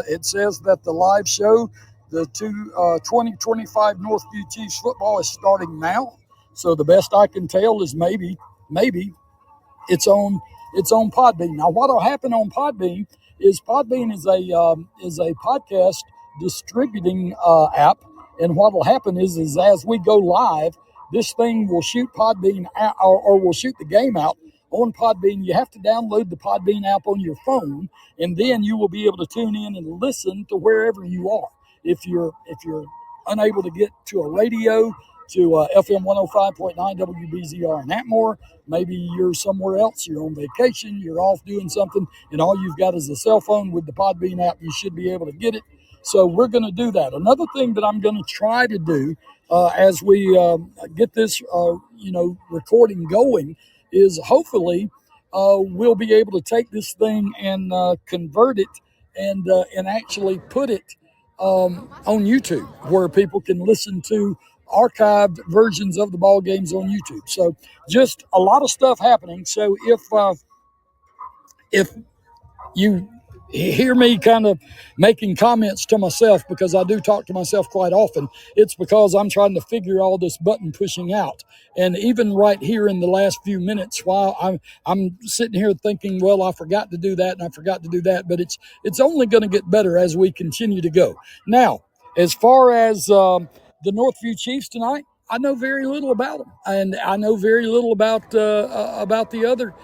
It says that the live show, the 2025 Northview Chiefs football is starting now. So the best I can tell is maybe it's on Podbean. Now, what'll happen on Podbean is a podcast distributing app, and what'll happen is as we go live, this thing will shoot Podbean out, or will shoot the game out on Podbean. You have to download the Podbean app on your phone, and then you will be able to tune in and listen to wherever you are. If you're unable to get to a radio, to FM 105.9 WBZR in Atmore, maybe you're somewhere else, you're on vacation, you're off doing something, and all you've got is a cell phone. With the Podbean app, you should be able to get it. So we're going to do that. Another thing that I'm going to try to do as we get this recording going is hopefully we'll be able to take this thing and convert it and actually put it on YouTube, where people can listen to archived versions of the ball games on YouTube. So just a lot of stuff happening. So if you hear me kind of making comments to myself, because I do talk to myself quite often, it's because I'm trying to figure all this button pushing out. And even right here in the last few minutes, while I'm sitting here thinking, well, I forgot to do that and I forgot to do that, but it's only going to get better as we continue to go. Now, as far as the Northview Chiefs tonight, I know very little about them, and I know very little about the other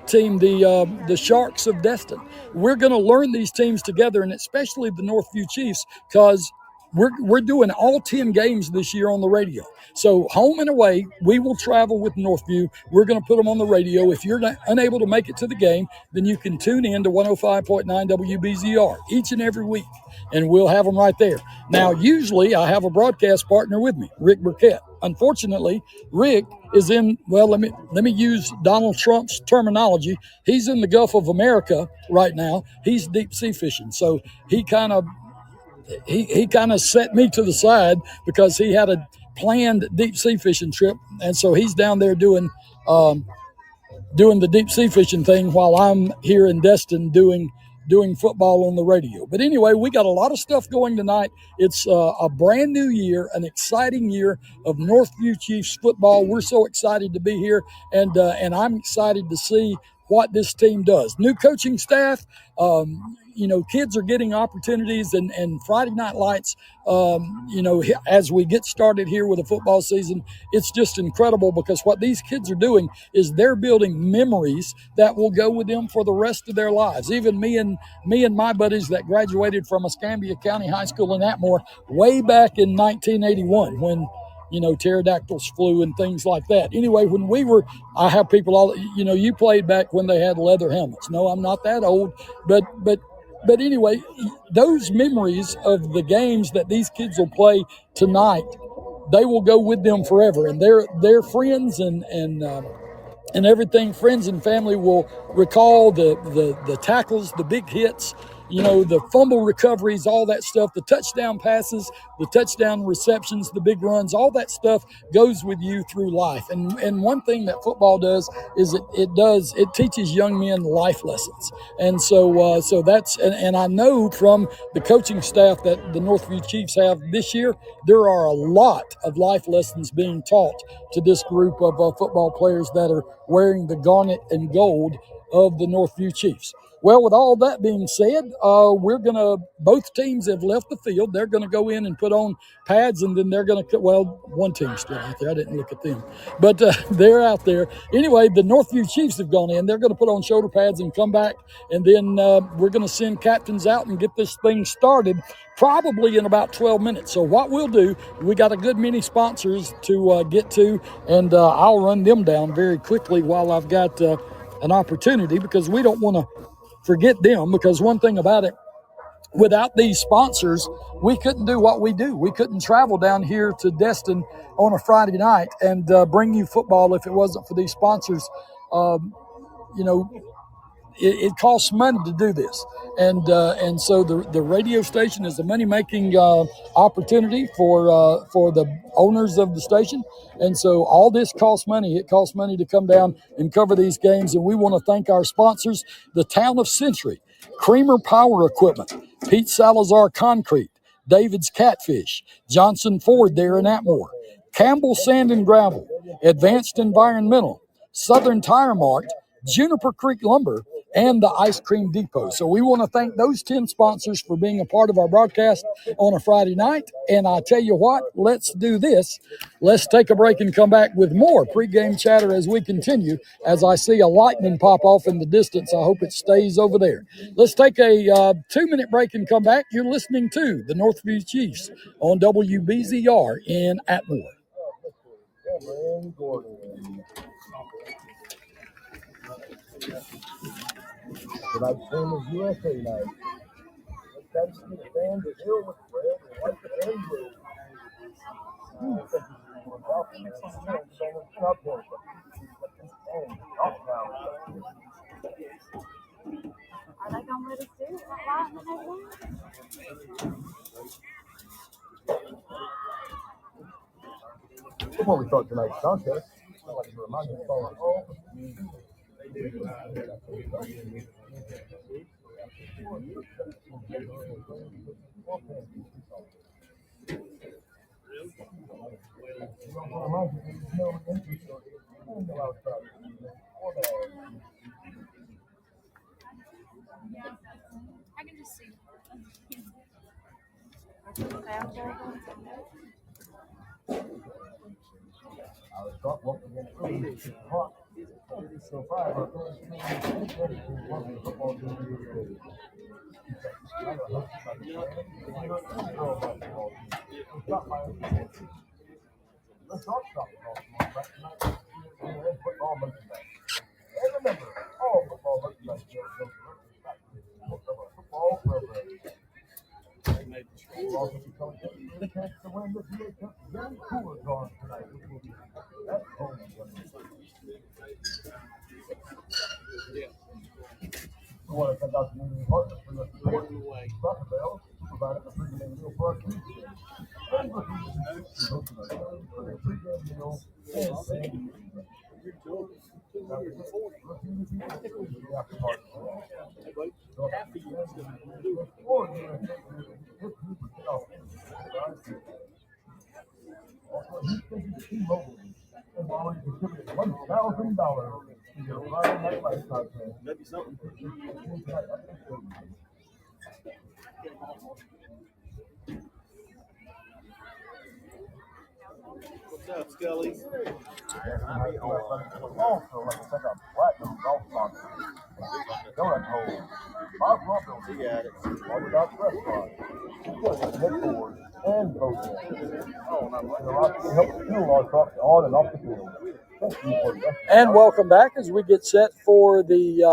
team, the Sharks of Destin. We're going to learn these teams together, and especially the Northview Chiefs, because we're doing all 10 games this year on the radio. So home and away, we will travel with Northview. We're going to put them on the radio. If you're unable to make it to the game, then you can tune in to 105.9 WBZR each and every week, and we'll have them right there. Now, usually I have a broadcast partner with me, Rick Burkett. Unfortunately, Rick is in, well, let me use Donald Trump's terminology. He's in the Gulf of America right now. He's deep sea fishing. So he kind of set me to the side because he had a planned deep sea fishing trip, and so he's down there doing the deep sea fishing thing while I'm here in Destin doing football on the radio. But anyway, we got a lot of stuff going tonight. It's a brand new year, an exciting year of Northview Chiefs football. We're so excited to be here, and I'm excited to see what this team does. New coaching staff, kids are getting opportunities, and Friday Night Lights, as we get started here with the football season, it's just incredible, because what these kids are doing is they're building memories that will go with them for the rest of their lives. Even me and my buddies that graduated from Escambia County High School in Atmore way back in 1981 when pterodactyls flew and things like that. Anyway, I have people you played back when they had leather helmets. No, I'm not that old, but anyway, those memories of the games that these kids will play tonight, they will go with them forever, and their friends and everything, friends and family will recall the tackles, the big hits, the fumble recoveries, all that stuff, the touchdown passes, the touchdown receptions, the big runs, all that stuff goes with you through life. And one thing that football does is it teaches young men life lessons. And so that's, and I know from the coaching staff that the Northview Chiefs have this year, there are a lot of life lessons being taught to this group of football players that are wearing the garnet and gold of the Northview Chiefs. Well, with all that being said, both teams have left the field. They're going to go in and put on pads, and then they're going to, one team's still out there. I didn't look at them, but they're out there. Anyway, the Northview Chiefs have gone in. They're going to put on shoulder pads and come back, and then we're going to send captains out and get this thing started probably in about 12 minutes. So what we'll do, we got a good many sponsors to get to, and I'll run them down very quickly while I've got an opportunity, because we don't want to forget them, because one thing about it, without these sponsors, we couldn't do what we do. We couldn't travel down here to Destin on a Friday night and bring you football if it wasn't for these sponsors. It costs money to do this, and so the radio station is a money-making opportunity for the owners of the station, and so all this costs money. It costs money to come down and cover these games, and we want to thank our sponsors: the Town of Century, Creamer Power Equipment, Pete Salazar Concrete, David's Catfish, Johnson Ford there in Atmore, Campbell Sand and Gravel, Advanced Environmental, Southern Tire Mart, Juniper Creek Lumber, and the Ice Cream Depot. So we want to thank those 10 sponsors for being a part of our broadcast on a Friday night. And I tell you what, let's do this. Let's take a break and come back with more pregame chatter as we continue. As I see a lightning pop off in the distance, I hope it stays over there. Let's take a 2-minute break and come back. You're listening to the Northview Chiefs on WBZR in Atmore. Tonight's game is USA night. Let's see the fans are ill with red and white and blue. Are they gonna let us do it? Before we start tonight's contest, I'd like to remind you of all. I can just see. Our start once again hot. So 5 or 3 football team. Let's talk football merchandise. And remember, all football merchandise goes to our football program. We'll also be coming to the chance to win the VA Cup Young Cooler Draw tonight, which will be at home. We want to thank our community partners for the support. Cracker Barrel, providing a pregame meal for our kids. And for their pregame meal and same. Also, he's thinking T-Mobile and already contributed $1,000 to your Friday Night Lights contest. Maybe something. What's up, Scully? Also, like to thank our platinum golf sponsor, Donut Hole, Bob Russell, He got it. Orthodox Restaurant, headboard, and boat. And a lot to help fuel our trucks on and off the field. Thank you for your And welcome back as we get set for the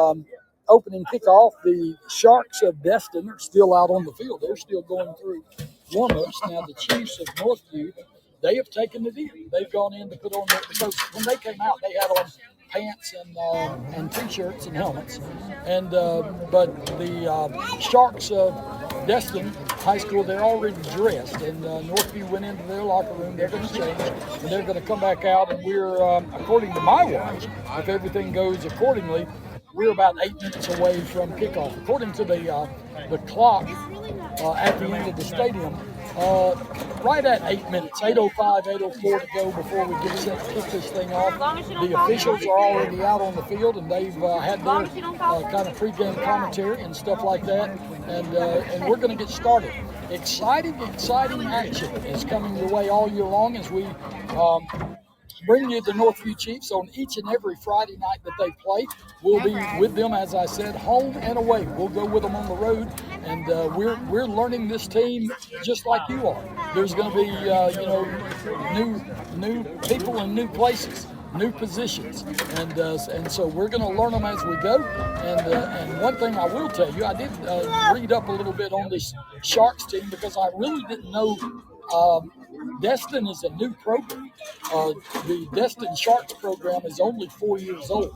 opening kickoff. The Sharks of Destin are still out on the field. They're still going through warm-ups. Now the Chiefs of Northview, they have taken the deal. They've gone in to put on because when they came out, they had on pants and t-shirts and helmets. And but the Sharks of Destin High School, they're already dressed, and Northview went into their locker room. They're going to change, and they're going to come back out. And we're, according to my watch, if everything goes accordingly, we're about 8 minutes away from kickoff. According to the clock at the end of the stadium, right at 8 minutes, 8:05, 8:04 to go before we get set to kick this thing off. The officials are already out on the field, and they've had their kind of pregame commentary and stuff like that, and we're going to get started. Exciting action is coming your way all year long as we bring you the Northview Chiefs on each and every Friday night that they play. We'll be with them, as I said, home and away. We'll go with them on the road, and we're learning this team just like you are. There's going to be new people in new places, new positions, and so we're going to learn them as we go. And one thing I will tell you, I did read up a little bit on this Sharks team because I really didn't know. Destin is a new program. The Destin Sharks program is only 4 years old.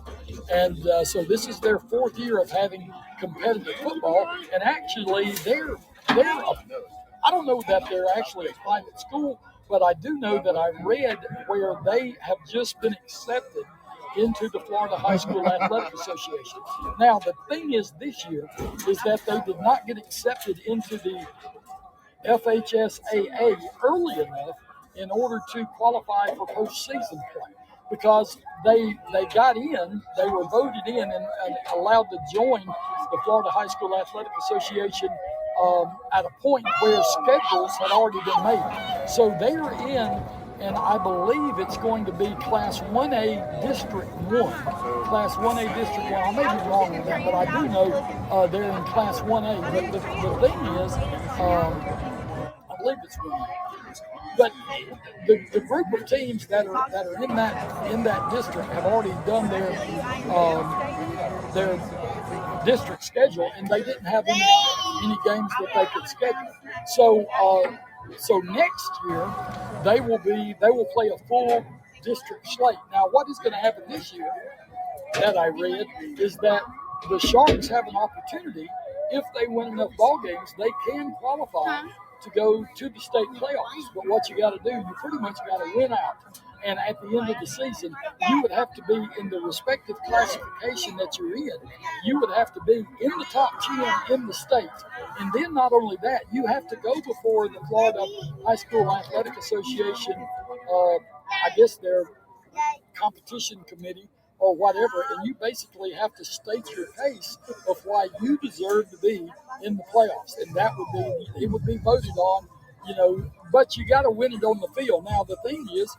And so this is their 4th year of having competitive football. And actually, they're I don't know that they're actually a private school, but I do know that I read where they have just been accepted into the Florida High School Athletic Association. Now, the thing is this year is that they did not get accepted into the FHSAA early enough in order to qualify for postseason play because they got in, they were voted in and allowed to join the Florida High School Athletic Association at a point where schedules had already been made. So they are in, and I believe it's going to be Class 1A District 1. Class 1A District 1. I may be wrong on that, but I do know they're in Class 1A. But the thing is, I believe it's 1A. But the group of teams that are in that district have already done their district schedule, and they didn't have any games that they could schedule. So next year they will play a full district slate. Now, what is going to happen this year that I read is that the Sharks have an opportunity. If they win enough ball games, they can qualify to go to the state playoffs. But what you got to do, you pretty much got to win out. And at the end of the season, you would have to be in the respective classification that you're in. You would have to be in the top 10 in the state. And then not only that, you have to go before the Florida High School Athletic Association, I guess their competition committee or whatever, and you basically have to state your case of why you deserve to be in the playoffs, and it would be voted on, but you got to win it on the field. Now the thing is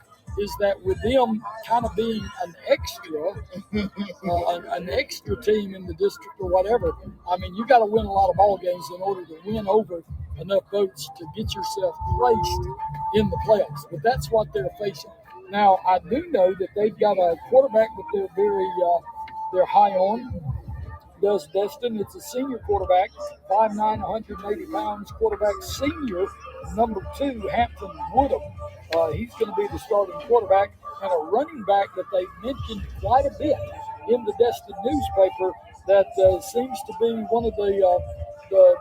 that with them kind of being an extra team in the district or whatever, I mean, you got to win a lot of ball games in order to win over enough votes to get yourself placed in the playoffs. But that's what they're facing. Now, I do know that they've got a quarterback that they're high on. Does Destin? It's a senior quarterback, 5'9", 180 pounds quarterback, senior, number 2, Hampton Woodham. He's going to be the starting quarterback, and a running back that they've mentioned quite a bit in the Destin newspaper that seems to be one of the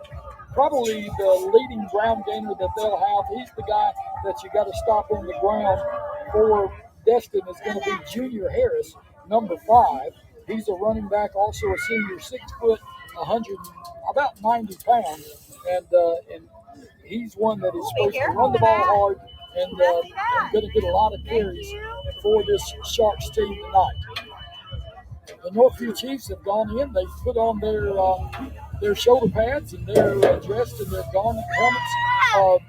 probably the leading ground gainer that they'll have. He's the guy that you got to stop on the ground for Destin is going to be Junior Harris, number 5. He's a running back, also a senior, 6 foot, 100, about 90 pounds, and he's one that is supposed to run the ball hard and going to get a lot of carries for this Sharks team tonight. The Northview Chiefs have gone in. They've put on their shoulder pads and they're dressed in their garnet helmets.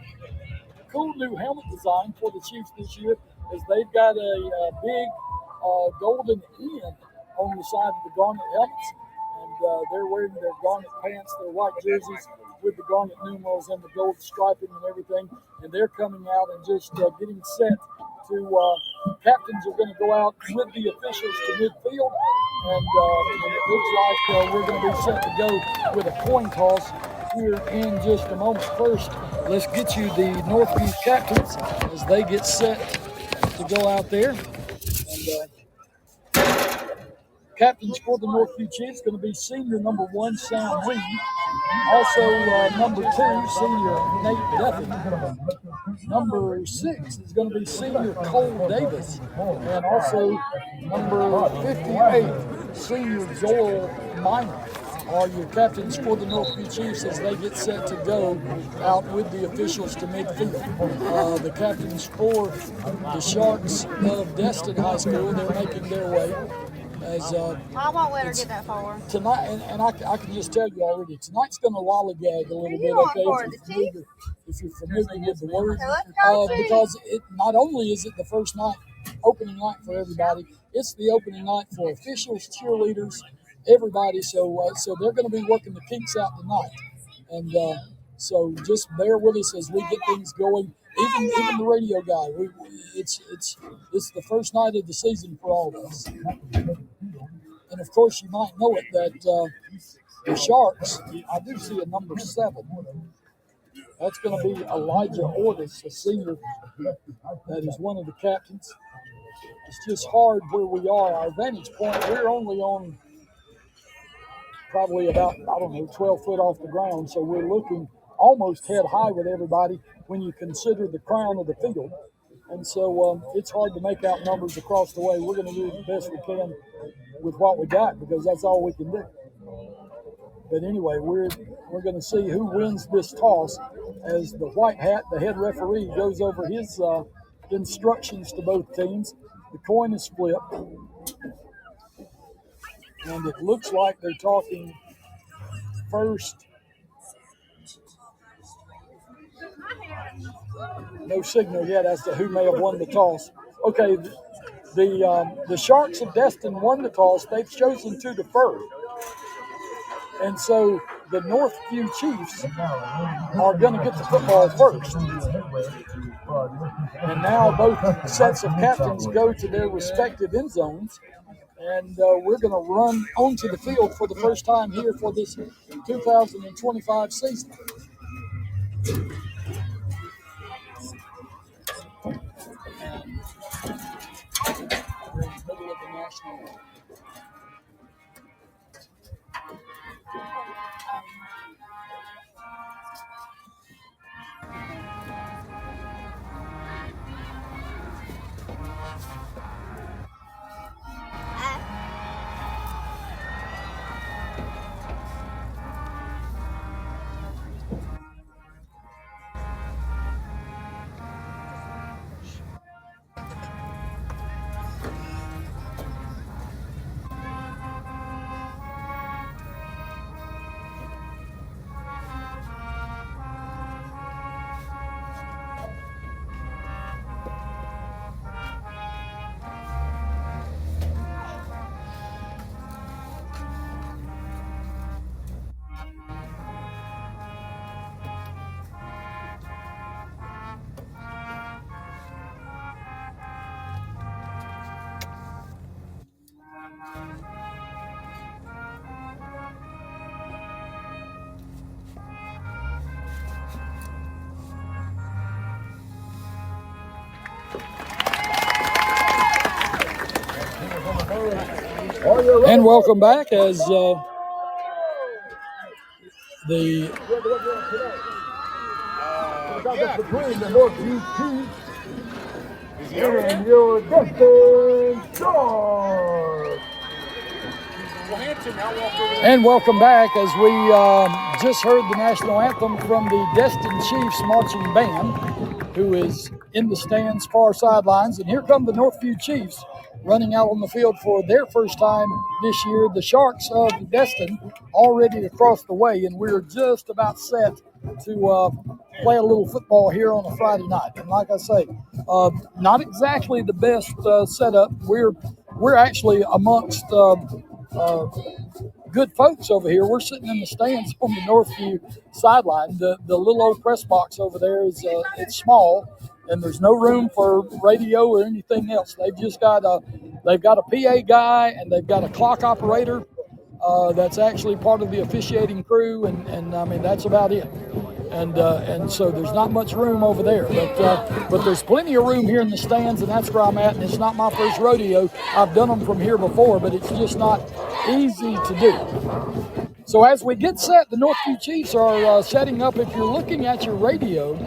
Cool new helmet design for the Chiefs this year is they've got a big golden N on the side of the garnet helmets, and they're wearing their garnet pants, their white jerseys with the garnet numerals and the gold striping and everything, and they're coming out and just getting set to captains are going to go out with the officials to midfield, and it looks like we're going to be set to go with a coin toss here in just a moment. First, let's get you the Northview captains as they get set to go out there. And captains for the Northview Chiefs going to be senior number 1, Sam Reed. Also number 2, senior Nate Duffy. Number 6 is going to be senior Cole Davis. And also number 58, senior Joel Minor, are your captains for the Northview Chiefs as they get set to go out with the officials to midfield. The captains for the Sharks of Destin High School, they're making their way. As, I won't let her get that far. Tonight, and I can just tell you already, tonight's going to lollygag a little bit, okay, if you're familiar with the word, because it not only is it the first night, opening night for everybody, it's the opening night for officials, cheerleaders, everybody, so they're going to be working the kinks out tonight, and so just bear with us as we get things going. Even the radio guy, it's the first night of the season for all of us. And of course, you might know it that the Sharks, I do see a number 7. That's going to be Elijah Ortis, a senior that is one of the captains. It's just hard where we are. Our vantage point, we're only on probably about, 12 foot off the ground. So we're looking almost head high with everybody when you consider the crown of the field. And so it's hard to make out numbers across the way. We're going to do the best we can with what we got because that's all we can do. But anyway, we're going to see who wins this toss as the white hat, the head referee, goes over his instructions to both teams. The coin is flipped, and it looks like they're talking first. No signal yet as to who may have won the toss. Okay, the Sharks of Destin won the toss. They've chosen to defer. And so the Northview Chiefs are going to get the football first. And now both sets of captains go to their respective end zones. And we're going to run onto the field for the first time here for this 2025 season. We're in the middle of the national. And welcome back as between the Northview Chiefs and your Destin Sharks. And welcome back as we just heard the national anthem from the Destin Chiefs marching band, who is in the stands far sidelines. And here come the Northview Chiefs running out on the field for their first time this year. The Sharks of Destin already across the way, and we're just about set to play a little football here on a Friday night. And like I say, not exactly the best setup. We're actually amongst good folks over here. We're sitting in the stands on the Northview sideline. The little old press box over there is it's small, and there's no room for radio or anything else. They've just got a PA guy, and they've got a clock operator that's actually part of the officiating crew, and I mean that's about it. And so there's not much room over there, but there's plenty of room here in the stands, and that's where I'm at. And it's not my first rodeo. I've done them from here before, but it's just not easy to do. So as we get set, the Northview Chiefs are setting up. If you're looking at your radio,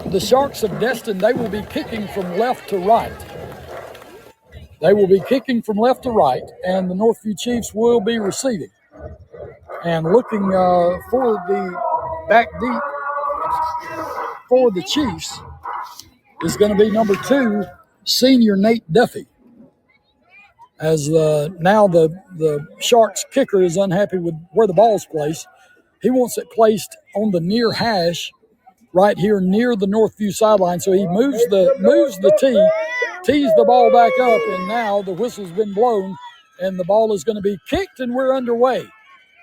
the Sharks of Destin, they will be kicking from left to right. They will be kicking from left to right, and the Northview Chiefs will be receiving. And looking for the back deep for the Chiefs is going to be number 2, senior Nate Duffy. As now the Sharks kicker is unhappy with where the ball's placed. He wants it placed on the near hash right here near the Northview sideline. So he moves the tee, tees the ball back up, and now the whistle's been blown, and the ball is going to be kicked, and we're underway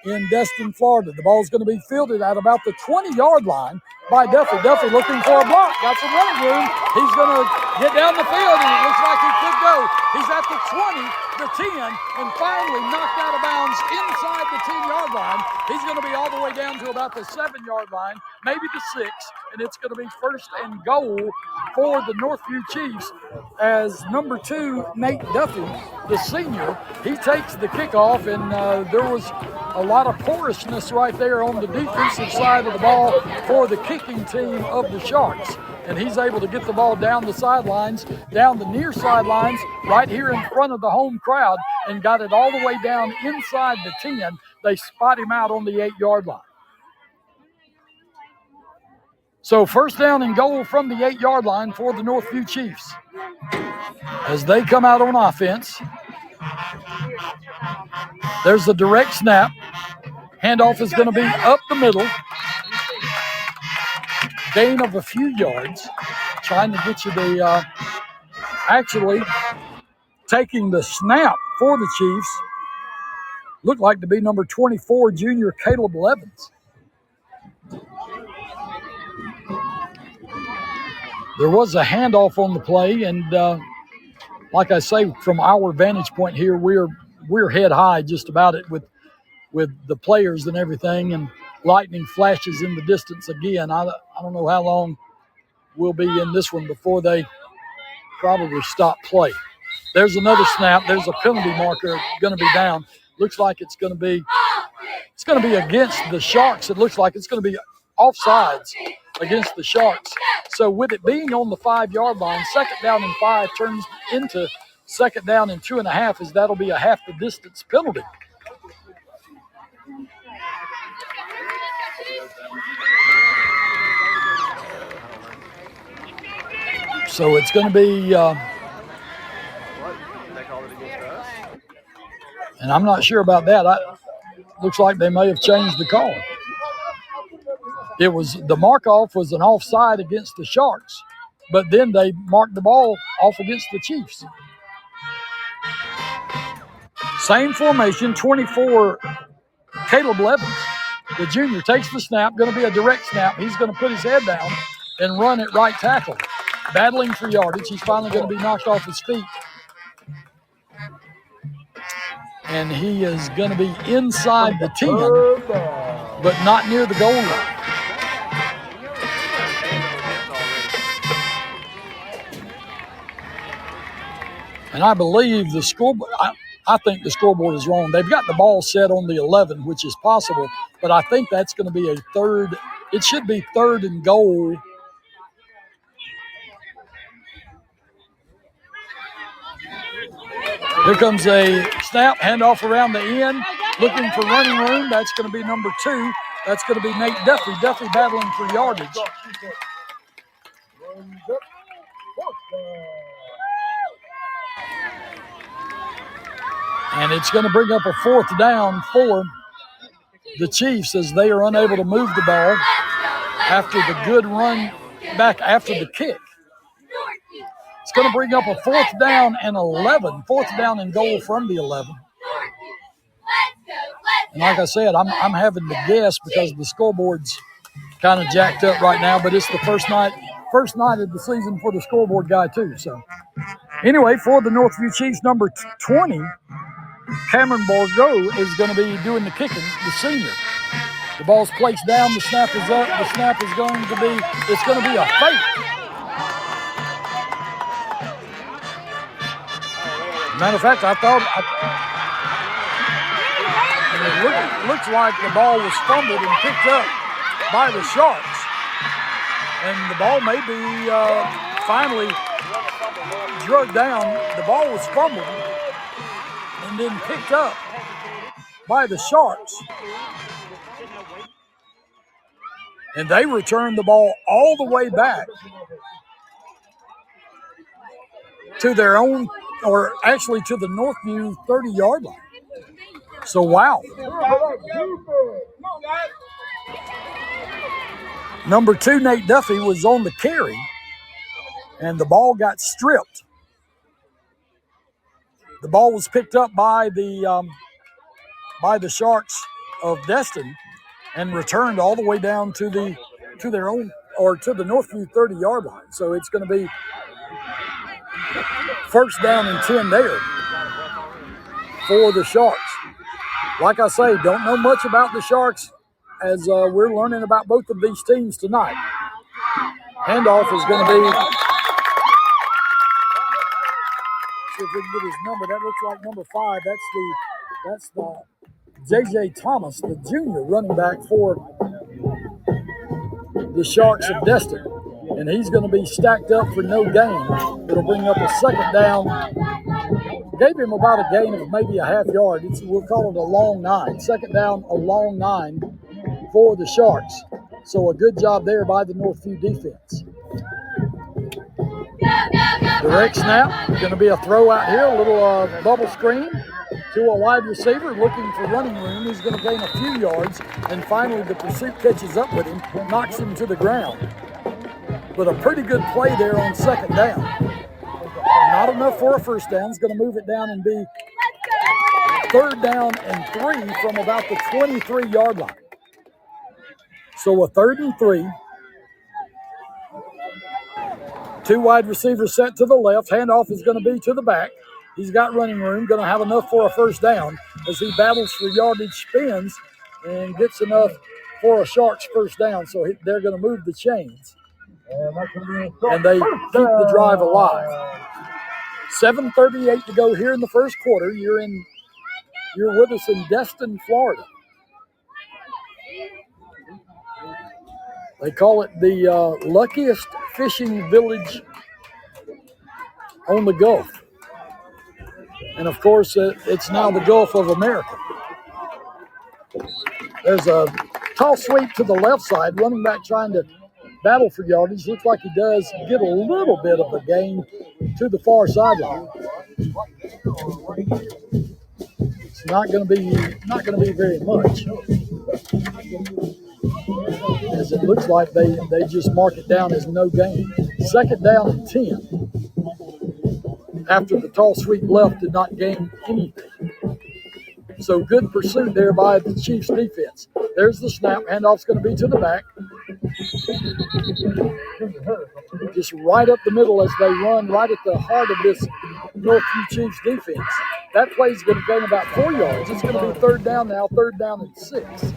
in Destin, Florida. The ball's going to be fielded at about the 20-yard line by Duffy. Duffy looking for a block, got some running room. He's going to get down the field, and it looks like he could go. He's at the 20, the 10, and finally knocked out of bounds inside the 10-yard line. He's going to be all the way down to about the 7-yard line, maybe the 6, and it's going to be first and goal for the Northview Chiefs as number 2, Nate Duffy, the senior, he takes the kickoff, and there was a lot of porousness right there on the defensive side of the ball for the kicking team of the Sharks. And he's able to get the ball down the sidelines, down the near sidelines, right here in front of the home crowd, and got it all the way down inside the 10. They spot him out on the 8-yard line. So first down and goal from the 8-yard line for the Northview Chiefs. As they come out on offense, there's a direct snap. Handoff is going to be up the middle. Gain of a few yards. Trying to get you the, actually taking the snap for the Chiefs. Looked like to be number 24, junior Caleb Levins. There was a handoff on the play, and like I say, from our vantage point here, we're head high just about it with the players and everything, and lightning flashes in the distance again. I don't know how long we'll be in this one before they probably stop play. There's another snap. There's a penalty marker going to be down. Looks like it's going to be against the Sharks. It looks like it's going to be offsides against the Sharks. So with it being on the 5-yard line, 2nd down and 5 turns into 2nd down and 2.5, as that'll be a half the distance penalty. So it's going to be, and I'm not sure about that. Looks like they may have changed the call. It was, the mark-off was an offside against the Sharks, but then they marked the ball off against the Chiefs. Same formation, 24, Caleb Levins, the junior, takes the snap, going to be a direct snap. He's going to put his head down and run at right tackle. Battling for yardage. He's finally going to be knocked off his feet. And he is going to be inside the 10, but not near the goal line. And I believe the scoreboard, I think the scoreboard is wrong. They've got the ball set on the 11, which is possible, but I think that's going to be a third. It should be 3rd and goal. Here comes a snap, handoff around the end, looking for running room. That's going to be number 2. That's going to be Nate Duffy. Duffy battling for yardage. And it's going to bring up a 4th down for the Chiefs, as they are unable to move the ball after the good run back after the kick. It's going to bring up a 4th down and 11. 4th down and goal from the 11. And like I said, I'm having to guess because the scoreboard's kind of jacked up right now, but it's the first night of the season for the scoreboard guy too. So anyway, for the Northview Chiefs, number 20, Cameron Borgo is going to be doing the kicking, the senior. The ball's placed down, the snap is up, the snap is going to be, it's going to be a fake. Matter of fact, I thought, it looks like the ball was fumbled and picked up by the Sharks. And the ball may be finally drugged down. The ball was fumbled and then picked up by the Sharks. And they returned the ball all the way back to their own, or actually to the Northview 30-yard line. So, wow. Number 2, Nate Duffy, was on the carry, and the ball got stripped. The ball was picked up by the Sharks of Destin and returned all the way down to their own, or to the Northview 30-yard line. So it's going to be 1st down and 10 there for the Sharks. Like I say, don't know much about the Sharks as we're learning about both of these teams tonight. Handoff is going to be, see if we can get his number. That looks like number 5. That's the J.J. Thomas, the junior running back for the Sharks of Destin. And he's going to be stacked up for no gain. It'll bring up a second down. Gave him about a gain of maybe a half yard. We'll call it a long 9. Second down, a long 9 for the Sharks. So a good job there by the Northview defense. Direct snap. Going to be a throw out here. A little bubble screen to a wide receiver looking for running room. He's going to gain a few yards. And finally the pursuit catches up with him, knocks him to the ground. But a pretty good play there on second down. Not enough for a first down. It's going to move it down and be third down and 3 from about the 23-yard line. So a 3rd and 3. 2 wide receivers set to the left. Handoff is going to be to the back. He's got running room. Going to have enough for a first down as he battles for yardage, spins, and gets enough for a Sharks first down. So they're going to move the chains. And they keep the drive alive. 7:38 to go here in the first quarter. You're with us in Destin, Florida. They call it the luckiest fishing village on the Gulf. And of course, it's now the Gulf of America. There's a toss sweep to the left side. Running back trying to battle for yardage. Looks like he does get a little bit of a gain to the far sideline. It's not going to be very much, as it looks like they just mark it down as no gain. Second down and 10. After the tall sweep left, did not gain anything. So good pursuit there by the Chiefs defense. There's the snap. Handoff's going to be to the back. Just right up the middle as they run right at the heart of this Northview Chiefs defense. That play's going to gain about 4 yards. It's going to be third down now, third down and 6.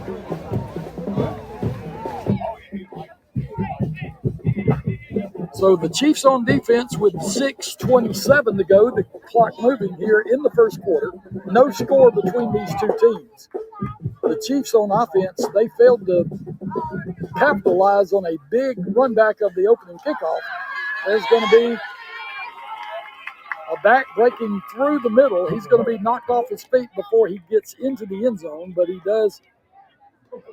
So the Chiefs on defense with 6:27 to go, the clock moving here in the first quarter. No score between these two teams. The Chiefs on offense, they failed to capitalize on a big run back of the opening kickoff. There's going to be a back breaking through the middle. He's going to be knocked off his feet before he gets into the end zone, but he does.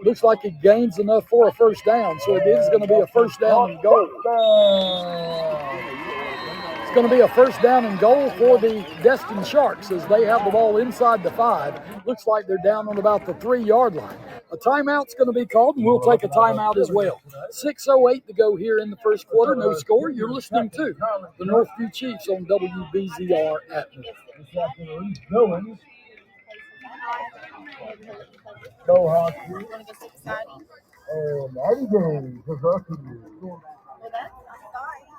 Looks like he gains enough for a first down, so it is going to be a first down and goal. It's going to be a first down and goal for the Destin Sharks as they have the ball inside the 5. Looks like they're down on about the 3-yard line. A timeout's going to be called, and we'll take a timeout as well. 6:08 to go here in the first quarter. No score. You're listening to the Northview Chiefs on WBZR at North. Go Hockey. And Eddie Gaines is rushing you.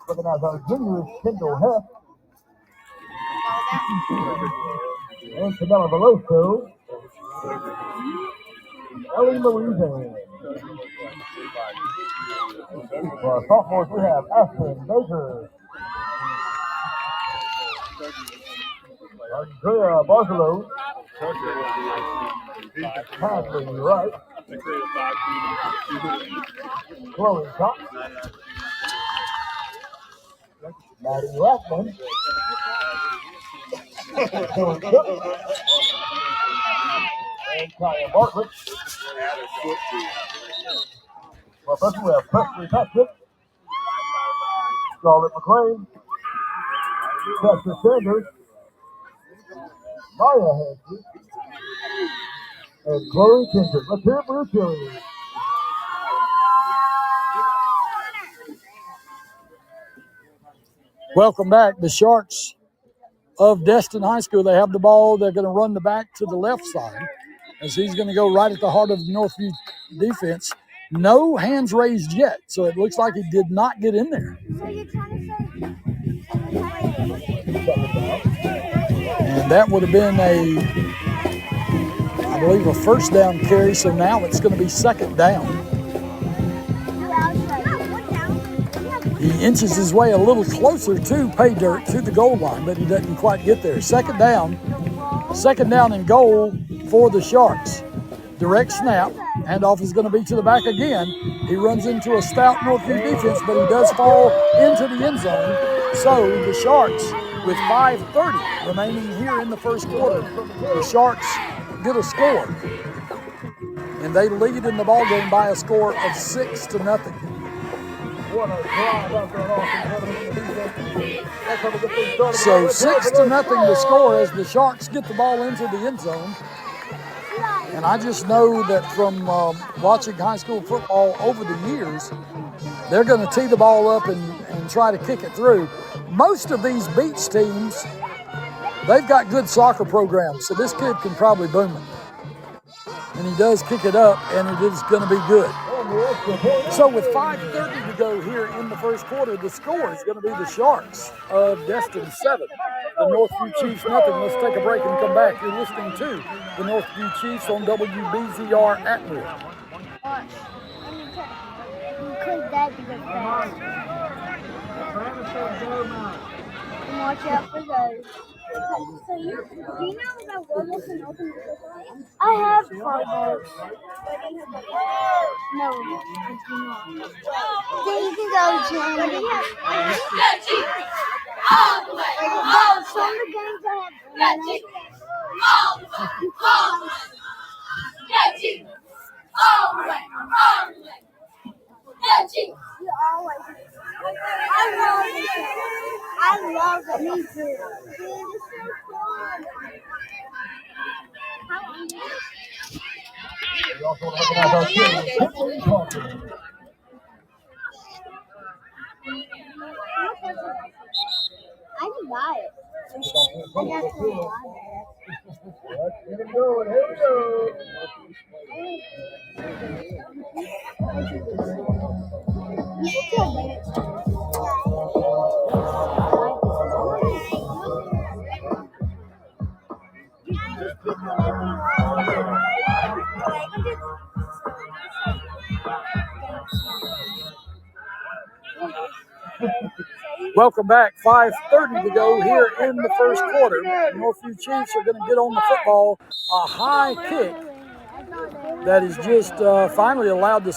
Looking at our juniors, Kendall Heff. And Camilla Veloso. Ellie Louise. For our sophomores, we have Ashton Baker. Andrea Barcelo. Hadley Wright. Chloe Cox. Maddie Rathman. Dylan Cook. And Kaya Bartlett. Well, first we have Presley Patrick. Charlotte McLean. Chester Sanders. Maya Hansen. And Chloe Kendrick. Let's hear it for the cheerleaders. Welcome back. The Sharks of Destin High School, they have the ball. They're going to run the back to the left side as he's going to go right at the heart of the Northview defense. No hands raised yet, so it looks like he did not get in there. And that would have been I believe, a first down carry, so now it's going to be second down. He inches his way a little closer to pay dirt, to the goal line, but he doesn't quite get there. Second down and goal for the Sharks. Direct snap. Handoff is going to be to the back again. He runs into a stout Northview defense, but he does fall into the end zone. So the Sharks, with 5:30 remaining here in the first quarter, the Sharks get a score. And they lead in the ballgame by a score of 6-0. So 6-0 the score as the Sharks get the ball into the end zone. And I just know that from watching high school football over the years, they're going to tee the ball up and try to kick it through. Most of these beach teams, they've got good soccer programs, so this kid can probably boom it. And he does kick it up, and it is going to be good. So with 5:30 to go here in the first quarter, the score is going to be the Sharks of Destin 7, the Northview Chiefs nothing. Let's take a break and come back. You're listening to the Northview Chiefs on WBZR Atmore. Could that be the fast? Watch out for those. So do you know about wilderness and open? I have 5 bucks. No, I do not. Then you can go to some of the games I have. I love it. Me too. I can buy it. I got to buy Here we go. Welcome back. 5:30 to go here in the first quarter. The Northview Chiefs are going to get on the football. A high kick that is just finally allowed to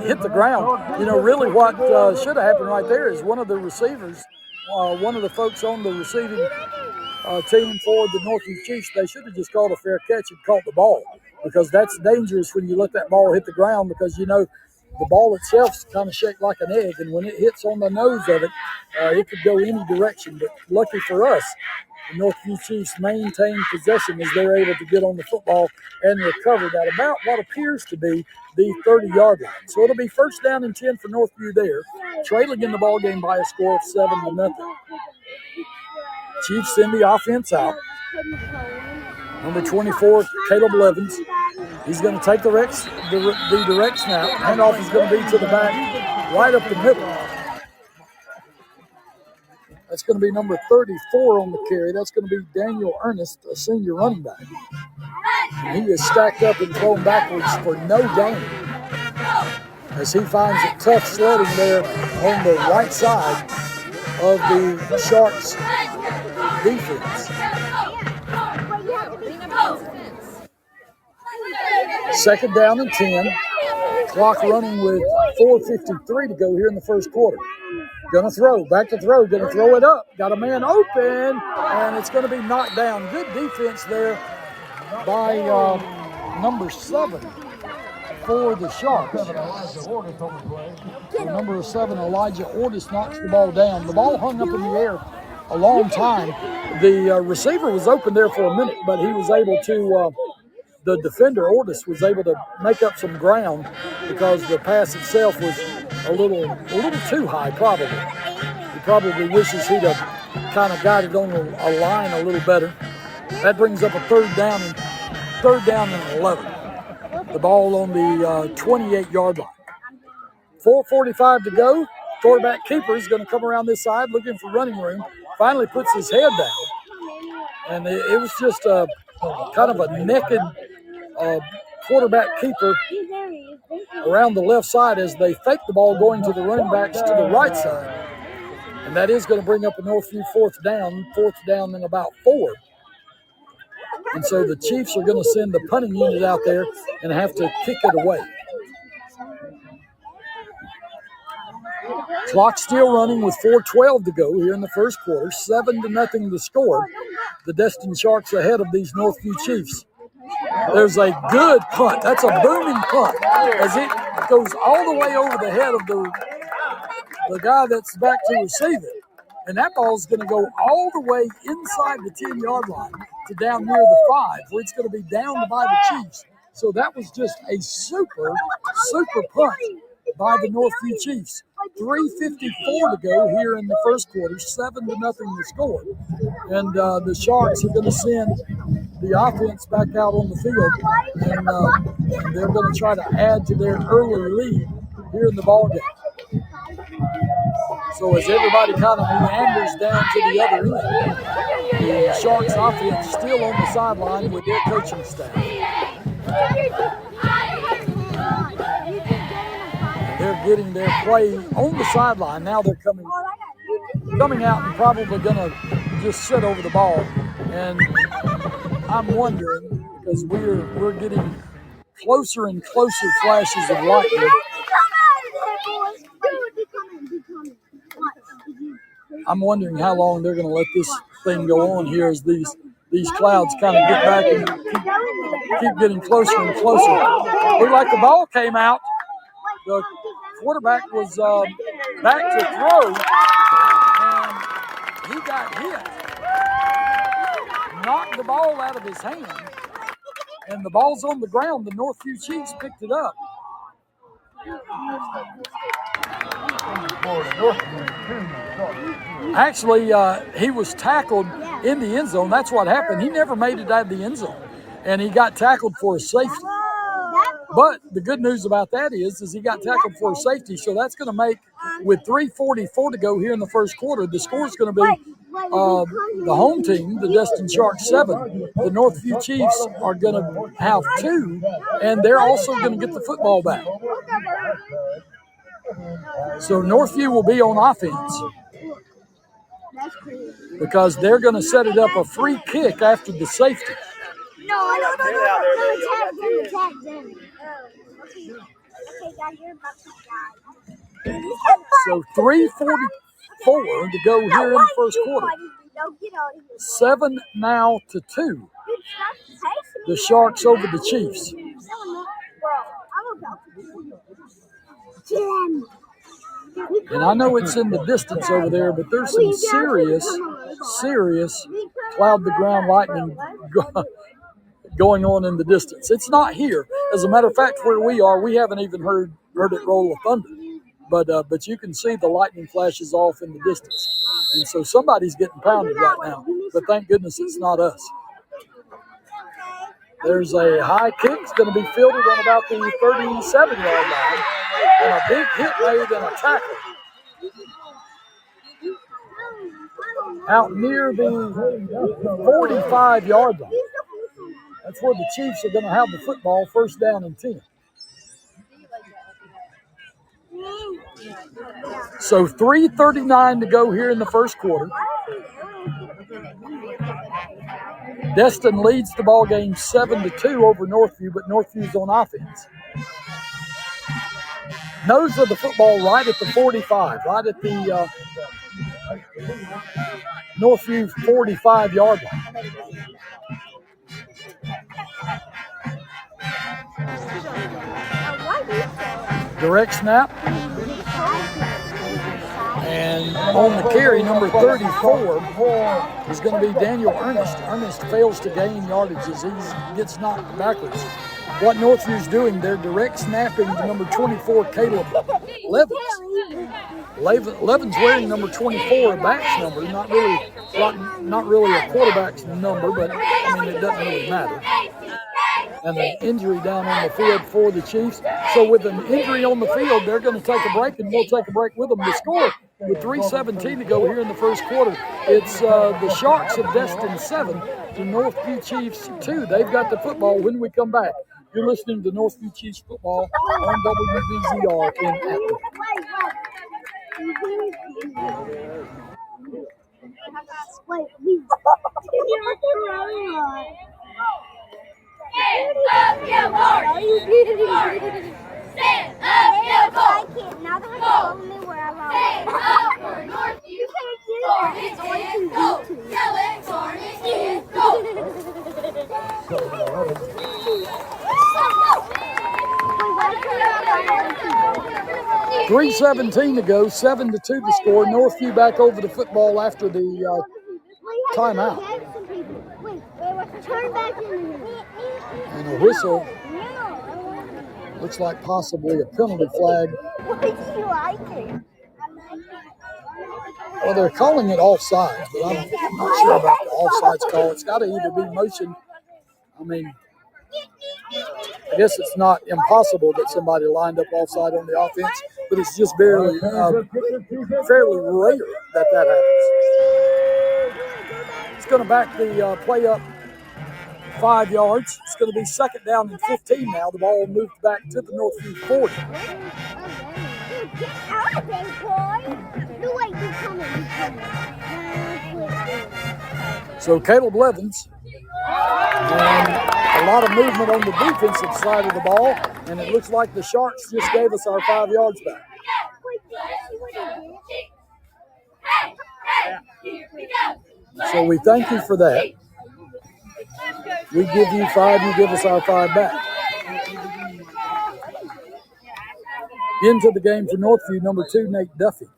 hit the ground. You know, really what should have happened right there is one of the receivers, one of the folks on the receiving team for the Northview Chiefs, they should have just called a fair catch and caught the ball, because that's dangerous when you let that ball hit the ground, because, you know, the ball itself is kind of shaped like an egg, and when it hits on the nose of it, it could go any direction. But lucky for us, the Northview Chiefs maintain possession as they're able to get on the football and recover at about what appears to be the 30-yard line. So it'll be first down and 10 for Northview there, trailing in the ball game by a score of 7-0. Chiefs send the offense out. Number 24, Caleb Levins. He's going to take the direct snap. Handoff is going to be to the back, right up the middle. That's going to be number 34 on the carry. That's going to be Daniel Ernest, a senior running back. And he is stacked up and thrown backwards for no gain, as he finds it tough sledding there on the right side of the Sharks defense. Second down and 10. Clock running with 4:53 to go here in the first quarter. Gonna throw, back to throw, gonna throw it up. Got a man open, and it's gonna be knocked down. Good defense there by number 7 for the Sharks. Number 7, Elijah Ortis, knocks the ball down. The ball hung up in the air a long time. The receiver was open there for a minute, but he was able to, the defender, Ortis, was able to make up some ground because the pass itself was a little too high, probably. He probably wishes he'd have kind of got it on a line a little better. That brings up a third down and 11. The ball on the 28-yard line. 4:45 to go. Quarterback keeper is going to come around this side looking for running room. Finally puts his head down. And it was just kind of a naked quarterback keeper around the left side as they fake the ball going to the running backs to the right side. And that is going to bring up a Northview fourth down and about 4. And so the Chiefs are going to send the punting unit out there and have to kick it away. Clock still running with 4:12 to go here in the first quarter. 7-0 the score. The Destin Sharks ahead of these Northview Chiefs. There's a good punt. That's a booming punt as it goes all the way over the head of the guy that's back to receive it. And that ball's going to go all the way inside the 10-yard line to down near the 5, where it's going to be downed by the Chiefs. So that was just a super punt by the Northview Chiefs. 3:54 to go here in the first quarter, 7-0 the score. And the Sharks are going to send the offense back out on the field, and they're going to try to add to their early lead here in the ballgame. So as everybody kind of meanders down to the other end, the Sharks offense still on the sideline with their coaching staff. They're getting their play on the sideline. Now they're coming out and probably going to just sit over the ball. And I'm wondering, because we're getting closer and closer flashes of lightning. I'm wondering how long they're going to let this thing go on here as these clouds kind of get back and keep getting closer and closer. Looked like the ball came out. The quarterback was back to throw, and he got hit. Knocked the ball out of his hand, and the ball's on the ground. The Northview Chiefs picked it up. Actually, he was tackled in the end zone. That's what happened. He never made it out of the end zone, and he got tackled for a safety. But the good news about that is he got tackled for a safety, so that's going to make, with 3:44 to go here in the first quarter, the score is going to be the home team, the Destin Sharks 7. The Northview Chiefs are going to have 2, and they're also going to get the football back. So Northview will be on offense because they're going to set it up a free kick after the safety. No. So 3:44 to go here in the first quarter. 7 now to 2. The Sharks over the Chiefs. And I know it's in the distance over there, but there's some serious cloud to ground lightning going on in the distance. It's not here. As a matter of fact, where we are, we haven't even heard it roll a thunder. But you can see the lightning flashes off in the distance. And so somebody's getting pounded right now. But thank goodness it's not us. There's a high kick. It's going to be fielded on about the 37-yard line. And a big hit made and a tackle. Out near the 45-yard line. That's where the Chiefs are going to have the football, first down and 10. So 3:39 to go here in the first quarter. Destin leads the ball game 7-2 over Northview, but Northview's on offense. Nose of the football right at the 45, right at the Northview 45-yard line. Direct snap. And on the carry, number 34 is going to be Daniel Ernest. Ernest fails to gain yardage as he gets knocked backwards. What Northview's doing, they're direct snapping to number 24, Caleb Levins. Levins wearing number 24, a back's number, not really a quarterback's number, but I mean it doesn't really matter. And an injury down on the field for the Chiefs. So with an injury on the field, they're going to take a break, and we'll take a break with them. The score, with 3:17 to go here in the first quarter, it's the Sharks of Destin 7 to Northview Chiefs 2. They've got the football when we come back. You're listening to Northview Chiefs football on WBZR in Atlanta. Stand up, yell for. Now they're telling me where I'm at. Stand up for Northview. You can't do that. Yell it, Cornish kids, go. .3:17 to go, 7-2 the score. Northview back over the football after the timeout. Turn back in. And a whistle. Looks like possibly a penalty flag. Why do you like it? Well, they're calling it offside, but I'm not sure about the offsides call. It's got to either be motion. I mean, I guess it's not impossible that somebody lined up offside on the offense, but it's just fairly rare that happens. It's going to back the play up 5 yards. It's going to be 2nd down and 15 now. The ball moved back to the Northview 40. Get out of there, boy. No, wait, you're coming. So Caleb Levins, and a lot of movement on the defensive side of the ball, and it looks like the Sharks just gave us our 5 yards back. So we thank you for that. We give you 5, you give us our 5 back. Into the game for Northview, number 2, Nate Duffy.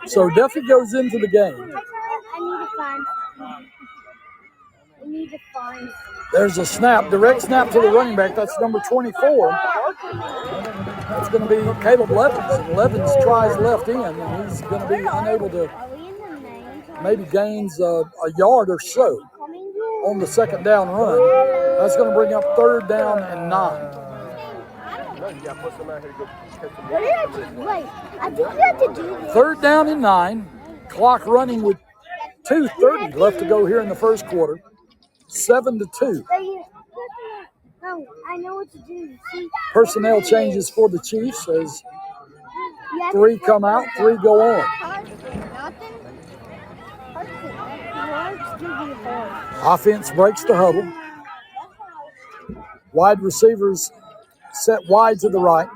So Duffy goes into the game. There's a snap, direct snap to the running back. That's number 24. That's going to be Caleb Levins. And Levins tries left in, and he's going to be unable to maybe gains a yard or so on the 2nd down run. That's going to bring up 3rd down and 9. Wait, I think you have to do this. 3rd down and 9. Clock running with 2:30 left to go here in the first quarter. 7-2. No, I know what to do. See? Personnel changes for the Chiefs as 3 come out, 3 go on. Offense breaks the huddle. Wide receivers set wide to the right,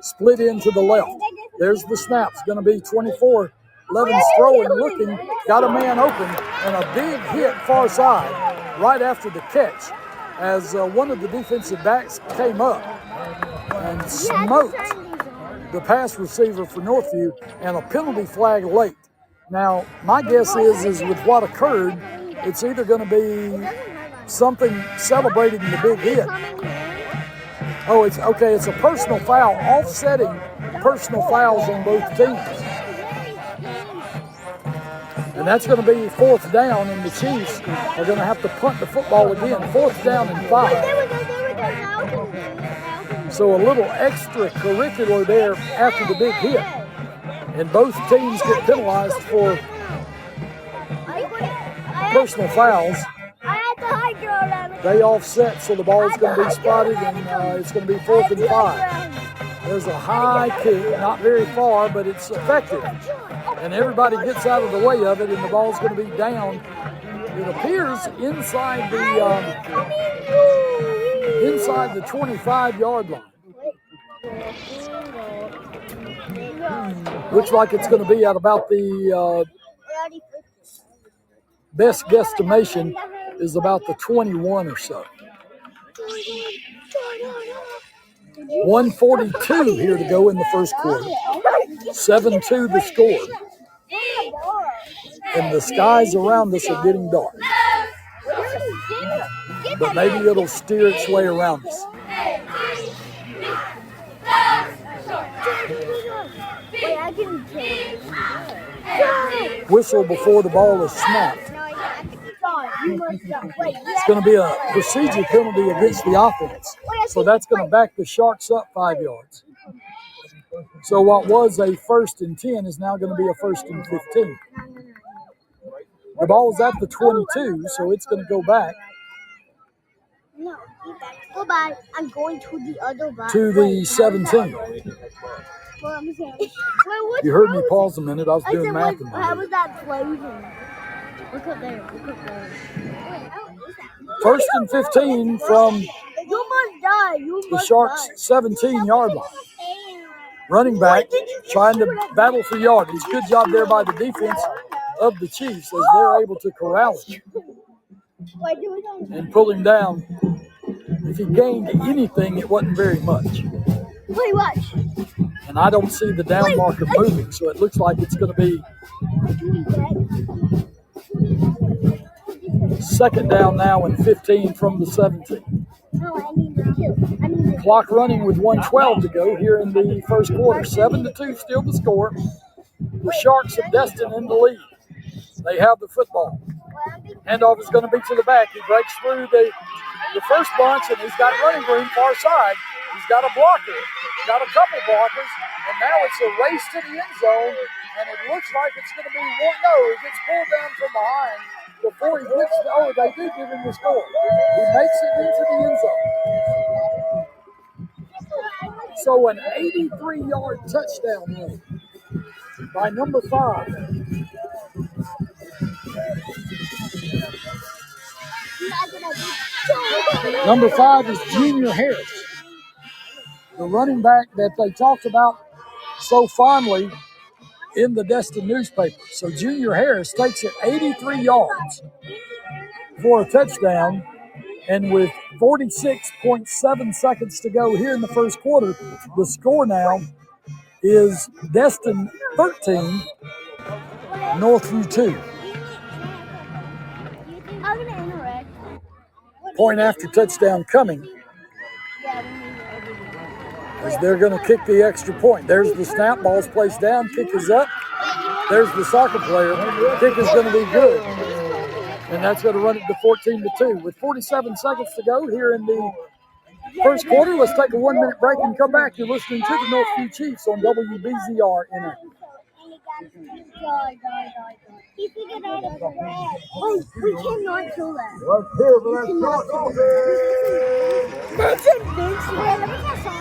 split in to the left. There's the snap. It's going to be 24. Levins throwing, looking, got a man open, and a big hit far side right after the catch as one of the defensive backs came up and smoked the pass receiver for Northview, and a penalty flag late. Now, my guess is with what occurred, it's either going to be something celebrating the big hit. Oh, it's okay. It's a personal foul, offsetting personal fouls on both teams. And that's going to be 4th down, and the Chiefs are going to have to punt the football again. 4th down and 5. So a little extracurricular there after the big hit. And both teams get penalized for personal fouls. They offset, so the ball is going to be spotted, and it's going to be 4th and 5. There's a high kick, not very far, but it's effective. And everybody gets out of the way of it, and the ball's going to be down. It appears inside the 25-yard line. Looks like it's going to be at about the best guesstimation is about the 21 or so. 1:42 here to go in the first quarter. 7-2 the score. And the skies around us are getting dark. But maybe it'll steer its way around us. Whistle before the ball is snapped. It's going to be a procedure penalty against the offense. So that's going to back the Sharks up 5 yards. So what was a 1st and 10 is now going to be a 1st and 15. The ball's at the 22, so it's going to go back. Goodbye. I'm going to the other bus. to the 17. Well, I'm saying. You heard me pause a minute. I was doing math in my How head. was that frozen? Look up there. Look up there. First and 15 from You must die. You the must Sharks' die. 17-yard line. Running back trying to battle for yardage. Good job there by the defense of the Chiefs as they're able to corral him and pull him down. If he gained anything, it wasn't very much. Wait, watch. And I don't see the down marker moving, so it looks like it's going to be second down now and 15 from the 17. No, I need to kill. Clock running with 1:12 to go here in the first quarter. 7-2 still the score. The Sharks of Destin in the lead. They have the football. Handoff is going to be to the back. He breaks through the first bunch, and he's got running room far side. He's got a blocker, got a couple blockers, and now it's a race to the end zone, and it looks like it's going to be one. No, he gets pulled down from behind before he gets to, oh, they do give him the score. He makes it into the end zone. So an 83-yard touchdown run by number 5. Number 5 is Junior Harris, the running back that they talked about so fondly in the Destin newspaper. So Junior Harris takes it 83 yards for a touchdown. And with 46.7 seconds to go here in the first quarter, the score now is Destin 13, Northview 2. I'm going to interact. Point after touchdown coming as they're going to kick the extra point. There's the snap, ball's placed down, kick is up. There's the soccer player. Kick is going to be good. And that's going to run it to 14-2. With 47 seconds to go here in the first quarter, let's take a 1-minute break and come back. You're listening to the Northview Chiefs on WBZR in Wait, we cannot kill that. Let's hear for that short offense. That's invincible. Let me get some.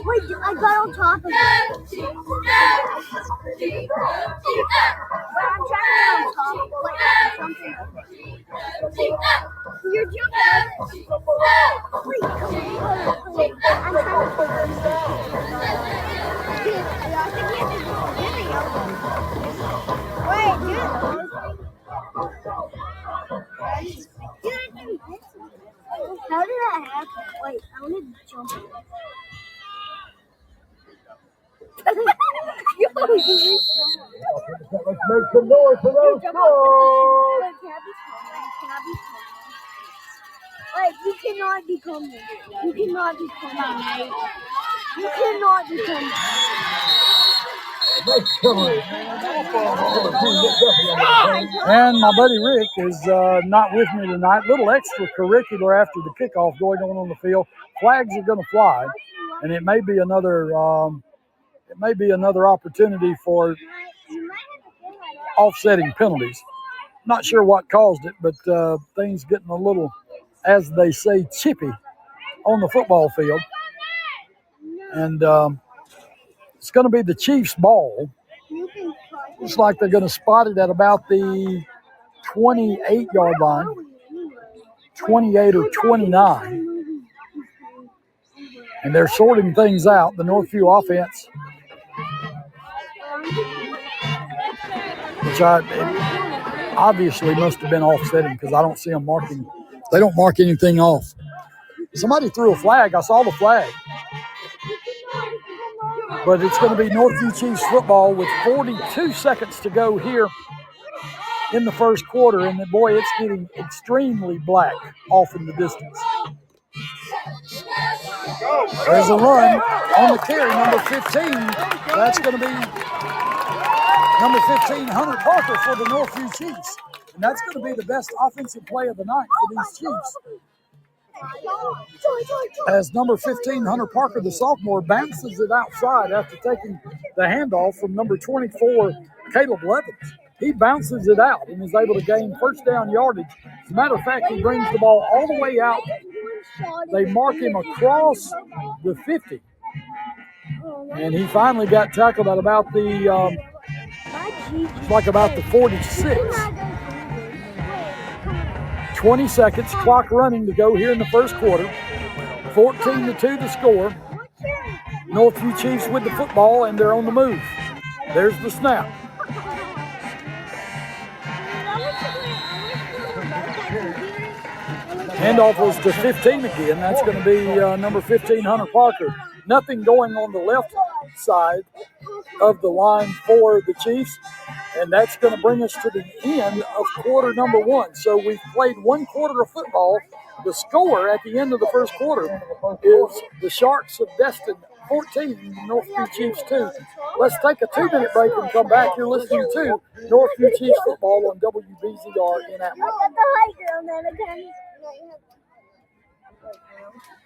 Wait, I got on top of it. Wait, I'm trying to get on top of something. You're jumping. Wait, come on. I'm trying to pull this. Wait, dude. How did that happen? Wait, I want to jump. Let's make some noise for those scores. Wait, you cannot become me. You cannot become me. You cannot become me. And my buddy Rick is not with me tonight. Little extracurricular after the kickoff going on the field. Flags are going to fly, and it may be another opportunity for offsetting penalties. Not sure what caused it, but things getting a little, as they say, chippy on the football field. And it's going to be the Chiefs' ball. Looks like they're going to spot it at about the 28-yard line, 28 or 29. And they're sorting things out. The Northview offense, which obviously must have been offsetting because I don't see them marking. They don't mark anything off. Somebody threw a flag. I saw the flag. But it's going to be Northview Chiefs football with 42 seconds to go here in the first quarter. And boy, it's getting extremely black off in the distance. There's a run on the carry, number 15. That's going to be number 15, Hunter Parker for the Northview Chiefs. And that's going to be the best offensive play of the night for these Chiefs. as number 15, Hunter Parker, the sophomore, bounces it outside after taking the handoff from number 24, Caleb Levins. He bounces it out and is able to gain first down yardage. As a matter of fact, he brings the ball all the way out. They mark him across the 50. And he finally got tackled at about the, about the 46. 20 seconds, clock running to go here in the first quarter. 14-2 the score. Northview Chiefs with the football, and they're on the move. There's the snap. Handoff was to 15 again. That's going to be number 15, Hunter Parker. Nothing going on the left side of the line for the Chiefs. And that's going to bring us to the end of quarter number one. So we've played one quarter of football. The score at the end of the first quarter is the Sharks of Destin 14, Northview Chiefs 2. Let's take a 2-minute break and come back. You're listening to Northview Chiefs football on WBZR in Atmore.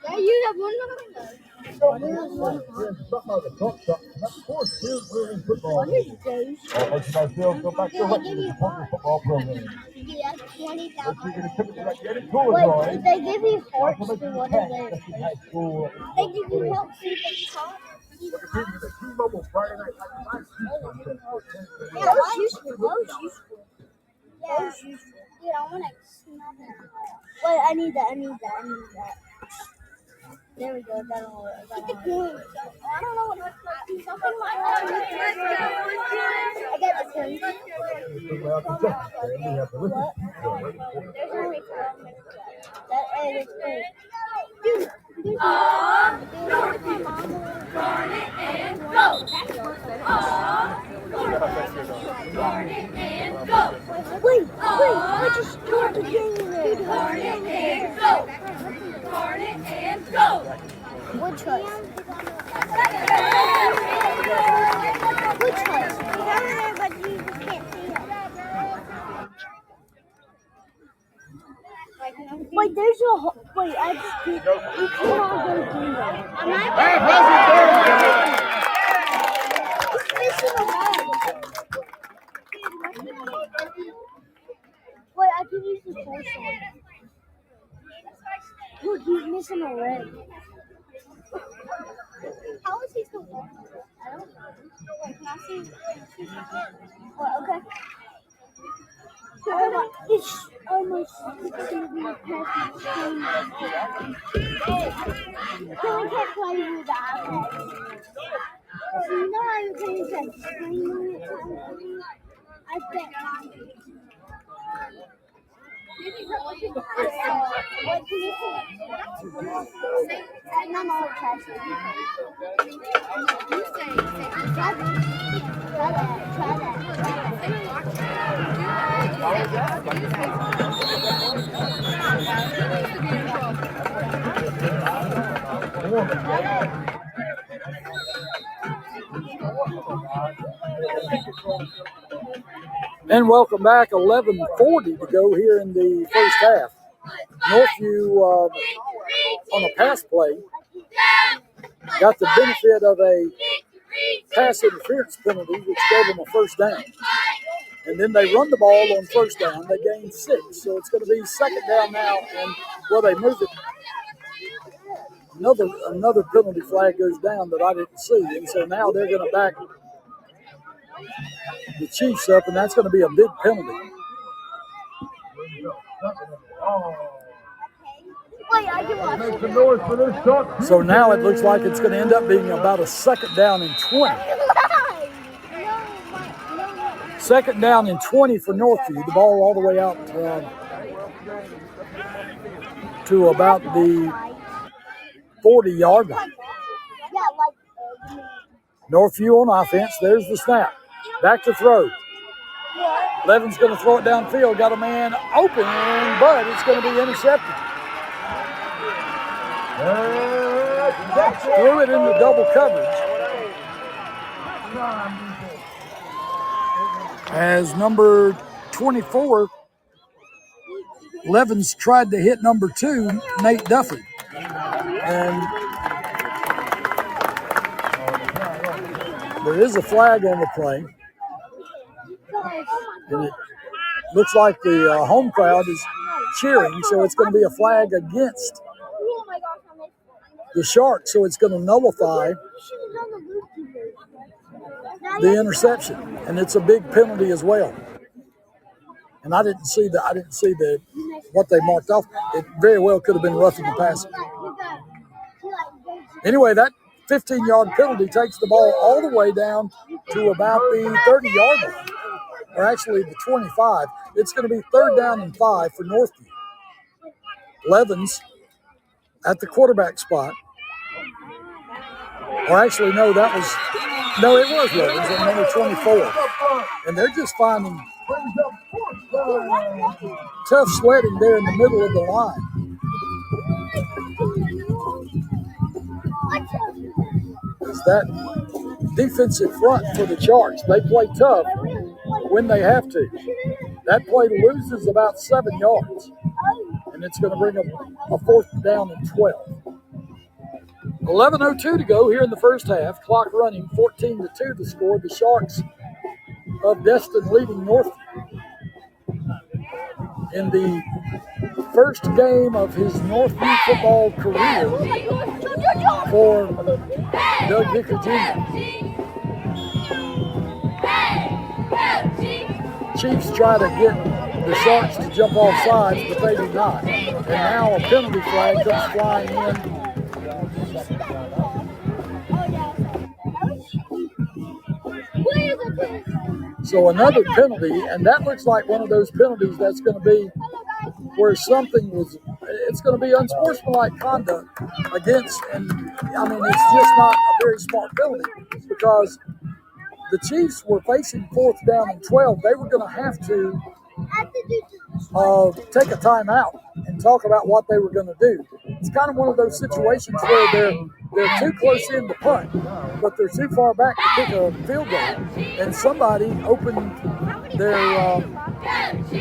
Yeah, you have one. Yeah, 20,000. Wait, if they give you forks, what are they? They give you help see the top. Yeah, those useful. Yeah. Dude, I want to smell that. Wait, I need that. There we go. That'll work. I don't know what it's like. Something like that. I get the two. What? There's only 12 minutes left. That is great. Dude. Darn it and go! Darn it and go! Wait, I just scored the game there. Darn it and go! Darn it and go! Which choice? Which choice? But you can't see it. Wait, there's a wait, I just did. You cannot go through that. He's missing a leg. Wait, I can use the force on. Look, he's missing a leg. How is he still walking? I don't know. Wait, can I see? What, okay. It's almost 16 past my screen. So I can't play with the iPad. So you know how you can use that screen limit time? I bet. What can you say? I'm all testing. Try that. And welcome back. 11:40 to go here in the first half. Northview on a pass play got the benefit of a pass interference penalty, which gave them a first down. And then they run the ball on first down. They gain 6, so it's going to be second down now. And they moved it. Another penalty flag goes down that I didn't see, and so now they're going to back the Chiefs up, and that's going to be a big penalty. So now it looks like it's going to end up being about a second down and 20. Second down and 20 for Northview. The ball all the way out to about the 40-yard line. Northview on offense. There's the snap. Back to throw. Levin's going to throw it downfield. Got a man open, but it's going to be intercepted. Threw it into double coverage. As number 24, Levens tried to hit number 2, Nate Duffy. And there is a flag on the play. And it looks like the home crowd is cheering, so it's going to be a flag against the Sharks, so it's going to nullify the interception, and it's a big penalty as well. And I didn't see the what they marked off. It very well could have been roughing the passer. Anyway, that 15-yard penalty takes the ball all the way down to about the 30-yard line, or actually the 25. It's going to be 3rd down and 5 for Northview. Levens at the quarterback spot. Or actually, no, it was Levens at number 24. And they're just finding tough sledding there in the middle of the line. It's that defensive front for the Sharks. They play tough when they have to. That play loses about 7 yards, and it's going to bring a 4th down and 12. 11:02 to go here in the first half. Clock running, 14-2 the score. The Sharks of Destin leading Northview. In the first game of his Northview football career for Doug Vicker Jr. Chiefs try to get the Sharks to jump off sides, but they do not. And now a penalty flag comes flying in. So another penalty, and that looks like one of those penalties that's going to be where it's going to be unsportsmanlike conduct against, and I mean, it's just not a very smart penalty because the Chiefs were facing 4th down and 12. They were going to have to take a timeout and talk about what they were going to do. It's kind of one of those situations where they're too close in to punt, but they're too far back to kick a field goal. And somebody opened their,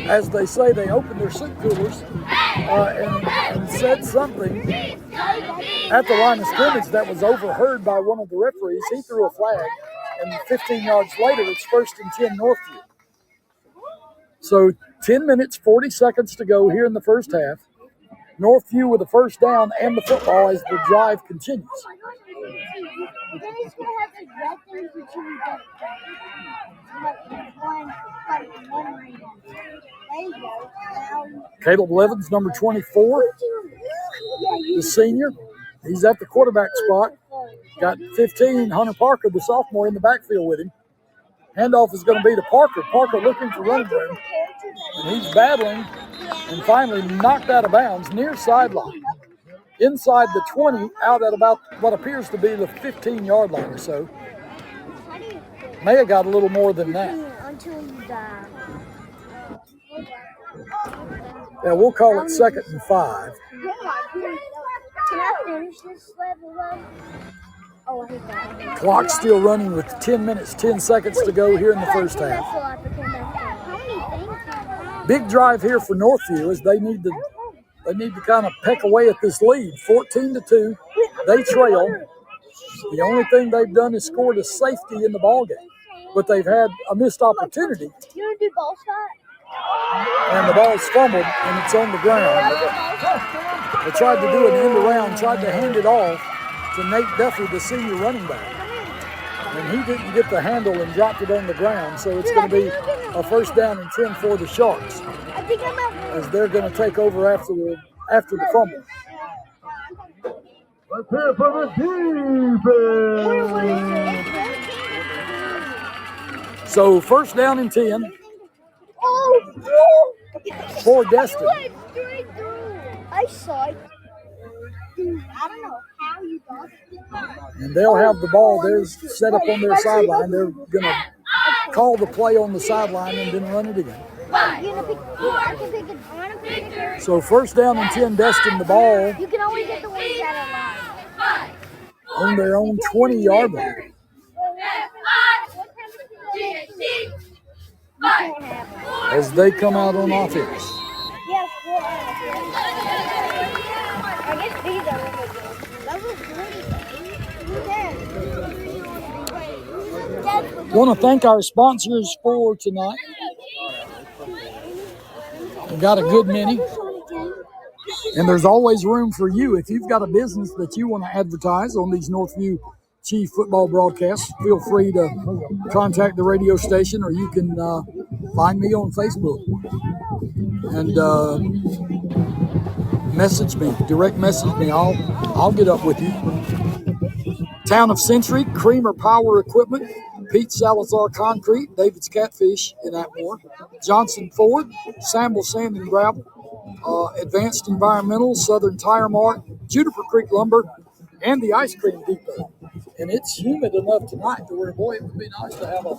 as they say, they opened their soup coolers and said something at the line of scrimmage that was overheard by one of the referees. He threw a flag, and 15 yards later, it's 1st and 10 Northview. So 10 minutes, 40 seconds to go here in the first half. Northview with a 1st down and the football as the drive continues. Caleb Levens, number 24, the senior. He's at the quarterback spot. Got 15, Hunter Parker, the sophomore, in the backfield with him. Handoff is going to be to Parker. Parker looking for running room. And he's battling and finally knocked out of bounds near sideline. Inside the 20, out at about what appears to be the 15-yard line or so. May have got a little more than that. Yeah, we'll call it 2nd and 5. Can I finish this level up? Oh, I hate that. Clock still running with 10 minutes, 10 seconds to go here in the first half. Big drive here for Northview as they need to kind of peck away at this lead. 14-2, they trail. The only thing they've done is scored a safety in the ballgame, but they've had a missed opportunity. You want to do ball shot? And the ball's fumbled, and it's on the ground. They tried to do an end around, tried to hand it off to Nate Duffy, the senior running back. And he didn't get the handle and dropped it on the ground, so it's going to be a 1st down and 10 for the Sharks as they're going to take over after the fumble. Let's hear it for the defense. So 1st down and 10 for Destin. I saw it. I don't know how you got it. And they'll have the ball. They're set up on their sideline. They're going to call the play on the sideline and then run it again. So 1st down and 10, Destin, the ball You can only get the ones that are live. on their own 20-yard line. As they come out on offense. Yes, I guess these are that was pretty. Want to thank our sponsors for tonight. We got a good many. And there's always room for you. If you've got a business that you want to advertise on these Northview Chief football broadcasts, feel free to contact the radio station, or you can find me on Facebook and message me, direct message me. I'll get up with you. Town of Century, Creamer Power Equipment, Pete Salazar Concrete, David's Catfish in Atmore, Johnson Ford, Samble Sand and Gravel, Advanced Environmental, Southern Tire Mart, Juniper Creek Lumber, and the Ice Cream Depot. And it's humid enough tonight to where, boy, it would be nice to have a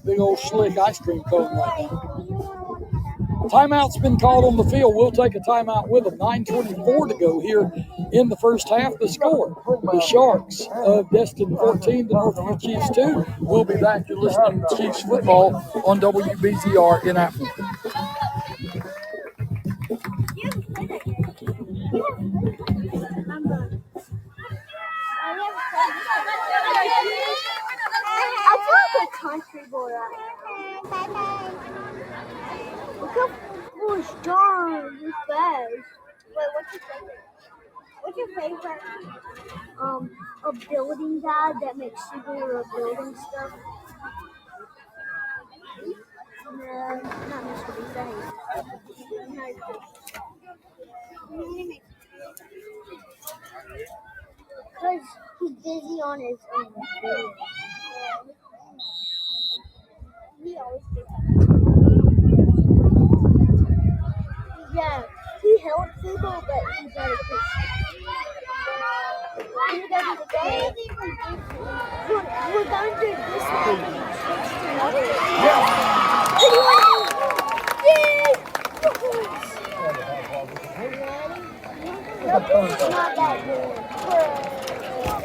big old slick ice cream cone right now. Timeout's been called on the field. We'll take a timeout with them. 9:24 to go here in the first half. The score, the Sharks of Destin 14, the Northview Chiefs 2. We'll be back. You're listening to Chiefs football on WBZR in Atmore. I feel like a country boy right now. Look how full stars this fast. Wait, what's your favorite a building guide that makes you do building stuff? No, not Mr. Beast. Because he's busy on his own video. He always does that. Yeah, he helps people, but he's not a Christian. We're going to do this one and switch to another one. He's not that good.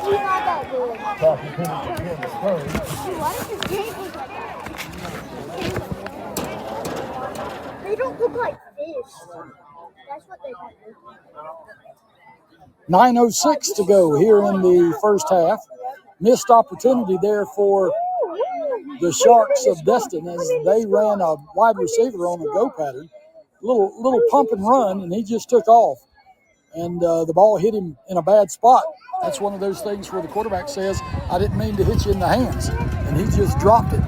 He's not that good. Why does his tape look like that? They don't look like fish. That's what they look like. 9:06 to go here in the first half. Missed opportunity there for the Sharks of Destin as they ran a wide receiver on a go pattern. Little pump and run, and he just took off. And the ball hit him in a bad spot. That's one of those things where the quarterback says, I didn't mean to hit you in the hands. And he just dropped it.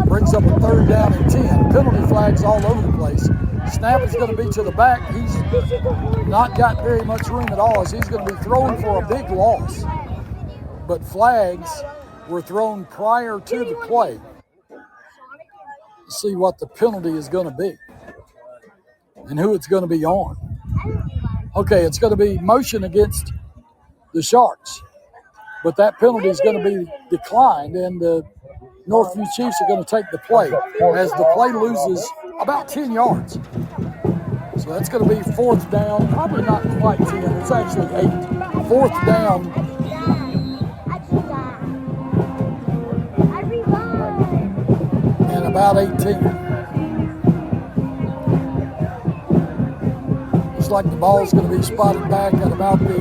Brings up a third down and 10. Penalty flags all over the place. Snap is going to be to the back. He's not got very much room at all as he's going to be thrown for a big loss. But flags were thrown prior to the play. Let's see what the penalty is going to be and who it's going to be on. Okay, it's going to be motion against the Sharks. But that penalty is going to be declined, and the Northview Chiefs are going to take the play as the play loses about 10 yards. So that's going to be fourth down, probably not quite 10, it's actually 8. Fourth down. And about 18. Looks like the ball is going to be spotted back at about the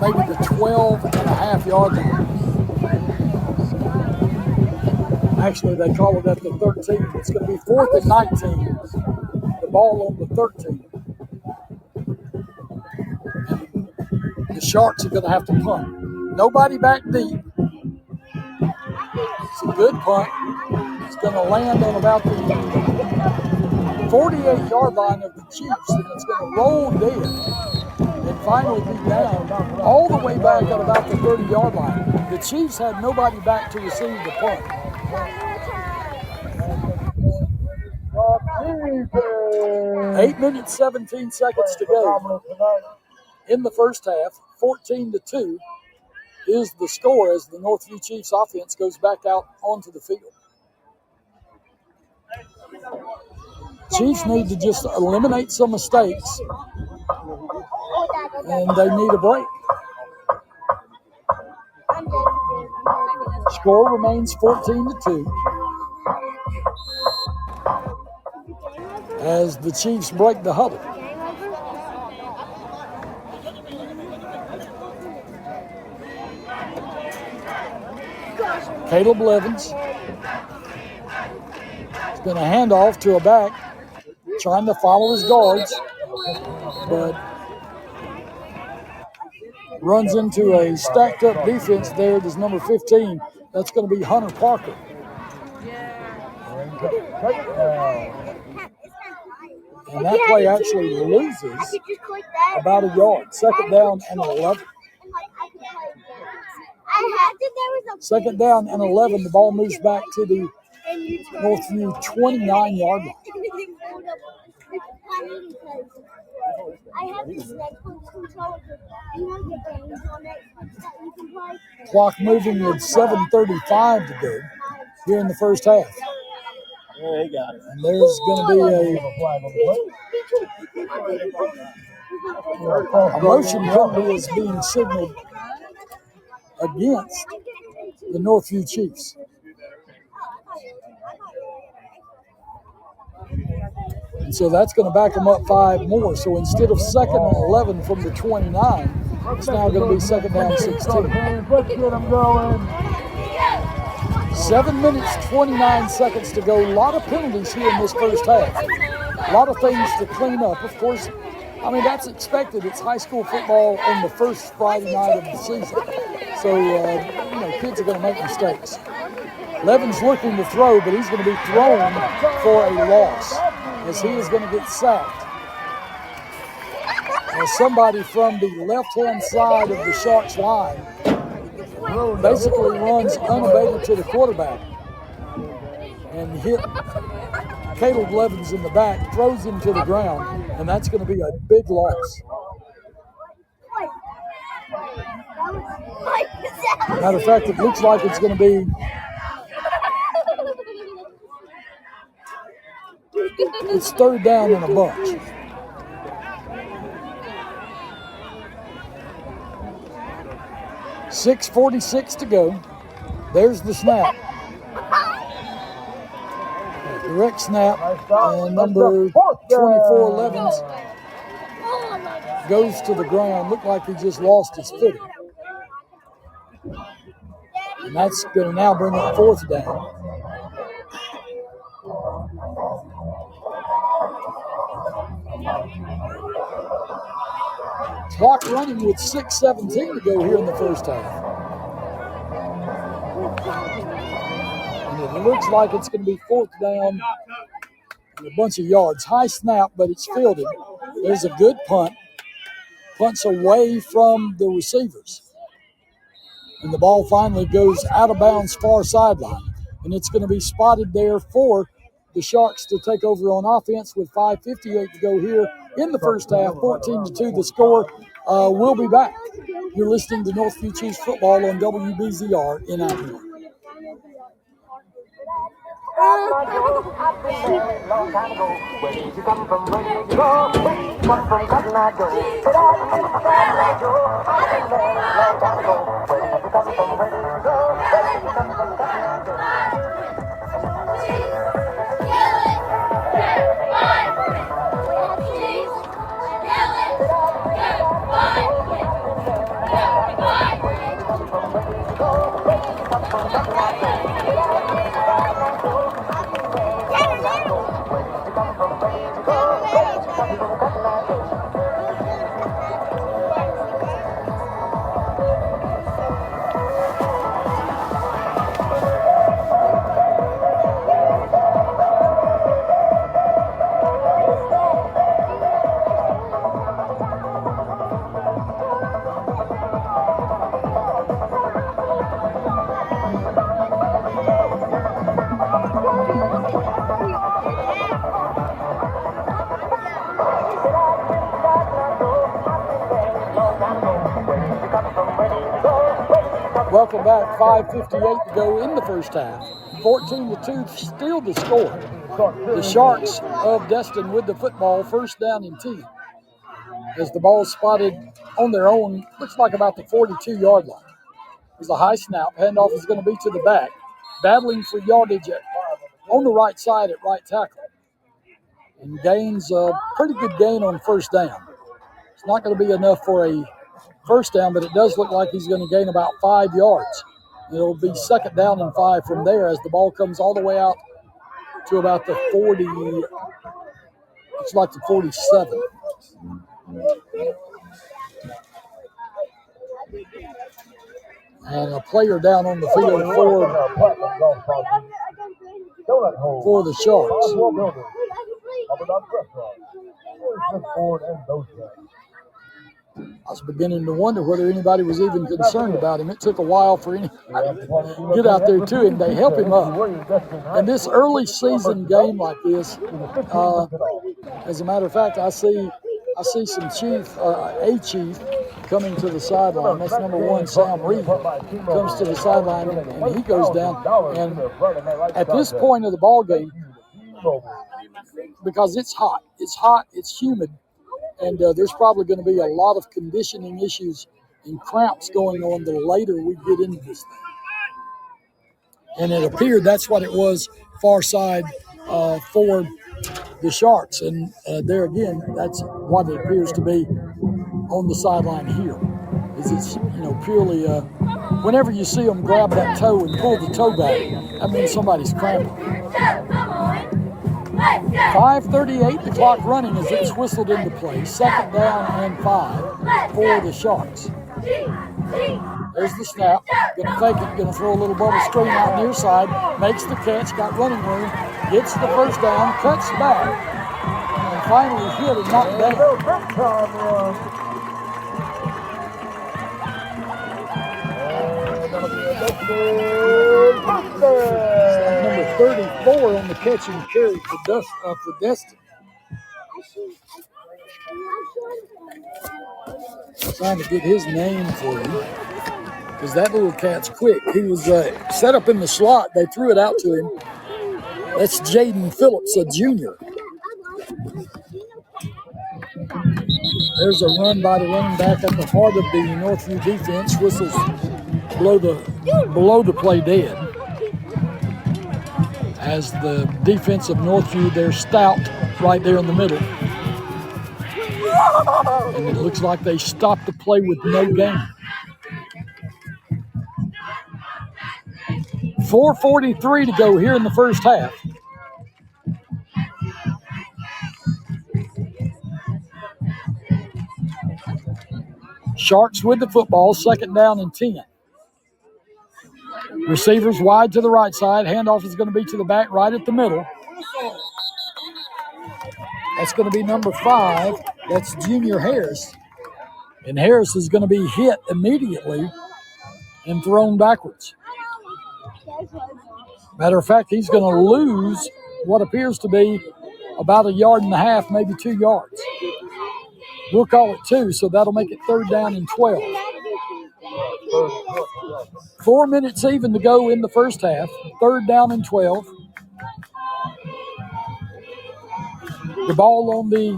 maybe the 12.5-yard line. Actually, they call it at the 13. It's going to be 4th and 19. The ball on the 13. And the Sharks are going to have to punt. Nobody back deep. It's a good punt. It's going to land on about the 48-yard line of the Chiefs, and it's going to roll dead and finally be down all the way back at about the 30-yard line. The Chiefs had nobody back to receive the punt. 8 minutes, 17 seconds to go in the first half. 14-2 is the score as the Northview Chiefs offense goes back out onto the field. Chiefs need to just eliminate some mistakes, and they need a break. Score remains 14-2. as the Chiefs break the huddle. Caleb Levens. It's been a handoff to a back, trying to follow his guards, but runs into a stacked up defense there. There's number 15. That's going to be Hunter Parker. And that play actually loses about a yard. Second down and 11. Second down and 11. The ball moves back to the Northview 29-yard line. I have this Netflix controller. You know the games on it that you can play. Clock moving with 7:35 to go here in the first half. Yeah, he got it. And there's going to be a motion penalty is being signaled against the Northview Chiefs. And so that's going to back them up 5 more. So instead of second and 11 from the 29, it's now going to be second down 16. Let's get them going. 7 minutes, 29 seconds to go. A lot of penalties here in this first half. A lot of things to clean up. Of course, I mean, that's expected. It's high school football on the first Friday night of the season. So, kids are going to make mistakes. Levin's looking to throw, but he's going to be thrown for a loss as he is going to get sacked. As somebody from the left-hand side of the Sharks line basically runs unabated to the quarterback and hit Caleb Levens in the back, throws him to the ground, and that's going to be a big loss. Matter of fact, it looks like it's going to be it's third down in a bunch. .46 to go. There's the snap. Direct snap, and number 24, Levens, goes to the ground. Looked like he just lost his footing. And that's going to now bring up fourth down. Clock running with 6:17 to go here in the first half. And it looks like it's going to be fourth down and a bunch of yards. High snap, but it's fielded. There's a good punt. Punts away from the receivers. And the ball finally goes out of bounds far sideline. And it's going to be spotted there for the Sharks to take over on offense with 5:58 to go here in the first half. 14-2 the score. We'll be back. You're listening to Northview Chiefs football on WBZR in Akron. I've been there a long time ago. Where did you come from? Where did you go? Where did you come from? Cotton Eye Joe. But I've been there a long time ago. Where did you come from? Where did you go? Where did you come from? Cotton Eye Joe. Welcome back. 5:58 to go in the first half. 14-2 still the score. The Sharks of Destin with the football, first down and 10. As the ball spotted on their own, looks like about the 42-yard line. There's a high snap. Handoff is going to be to the back. Battling for yardage on the right side at right tackle. and gains a pretty good gain on first down. It's not going to be enough for a first down, but it does look like he's going to gain about 5 yards. It'll be second down and 5 from there as the ball comes all the way out to about the 40. It's like the 47. And a player down on the field for the Sharks. I was beginning to wonder whether anybody was even concerned about him. It took a while for anybody to get out there to him. They help him up. And this early season game like this, as a matter of fact, I see some a chief coming to the sideline. That's number 1, Sam Reed, comes to the sideline and he goes down. And at this point of the ball game, because it's hot, it's humid, and there's probably going to be a lot of conditioning issues and cramps going on the later we get into this thing. And it appeared that's what it was far side for the Sharks. And there again, that's what it appears to be on the sideline here. Is it's purely whenever you see them grab that toe and pull the toe back, that means somebody's cramping. 5:38, the clock running as it's whistled into play. Second down and 5 for the Sharks. There's the snap. Going to fake it. Going to throw a little bubble screen out near side. Makes the catch. Got running room. Gets the first down. Cuts back. And finally hit and knocked down. Number 34 on the catch and carry for Destin. Trying to get his name for you because that little cat's quick. He was set up in the slot. They threw it out to him. That's Jaden Phillips, a junior. There's a run by the running back at the heart of the Northview defense. Whistles below the play dead. As the defense of Northview, they're stout right there in the middle. And it looks like they stopped the play with no gain. 4:43 to go here in the first half. Sharks with the football, second down and 10. Receivers wide to the right side. Handoff is going to be to the back right at the middle. That's going to be number 5. That's Junior Harris. And Harris is going to be hit immediately and thrown backwards. Matter of fact, he's going to lose what appears to be about 1.5 yards, maybe 2 yards. We'll call it 2, so that'll make it third down and 12. 4 minutes even to go in the first half. Third down and 12. The ball on the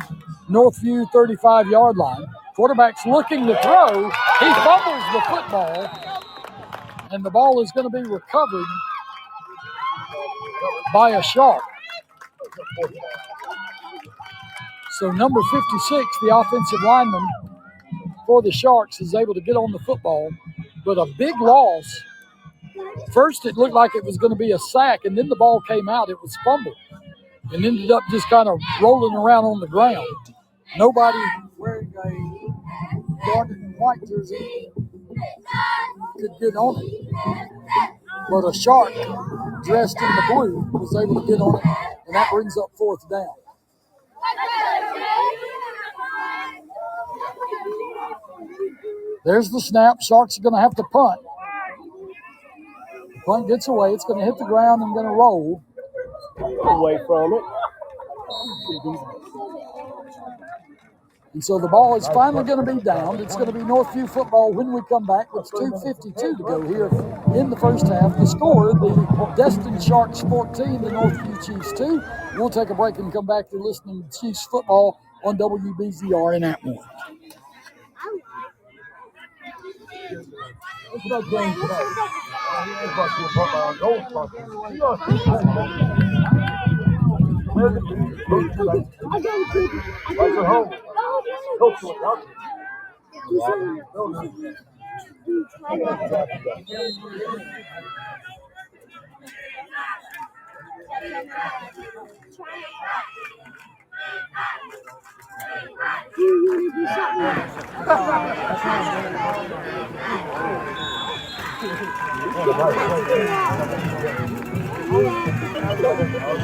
Northview 35-yard line. Quarterback's looking to throw. He fumbles the football, and the ball is going to be recovered by a Shark. So number 56, the offensive lineman for the Sharks, is able to get on the football, but a big loss. First, it looked like it was going to be a sack, and then the ball came out. It was fumbled and ended up just kind of rolling around on the ground. Nobody wearing a garden and white jersey could get on it. But a Shark dressed in the blue was able to get on it, and that brings up fourth down. There's the snap. Sharks are going to have to punt. The punt gets away. It's going to hit the ground and going to roll. Away from it. And so the ball is finally going to be down. It's going to be Northview football when we come back. It's 2:52 to go here in the first half. The score, the Destin Sharks 14, the Northview Chiefs 2. We'll take a break and come back. You're listening to Chiefs football on WBZR in Atmore. American team, coach to like, like your home. Coach to it, out.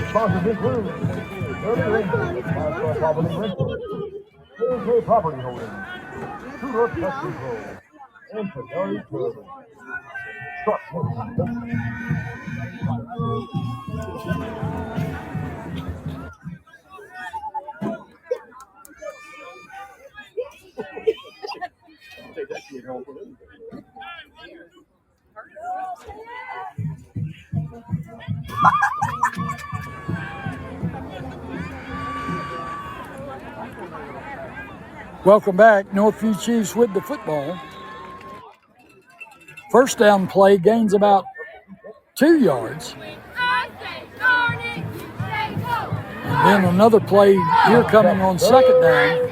Sponsors include Property Holdings, Tudor Pest Control, and Fidelity Tourism. Welcome back. Northview Chiefs with the football. First down play gains about 2 yards. And then another play here coming on second down.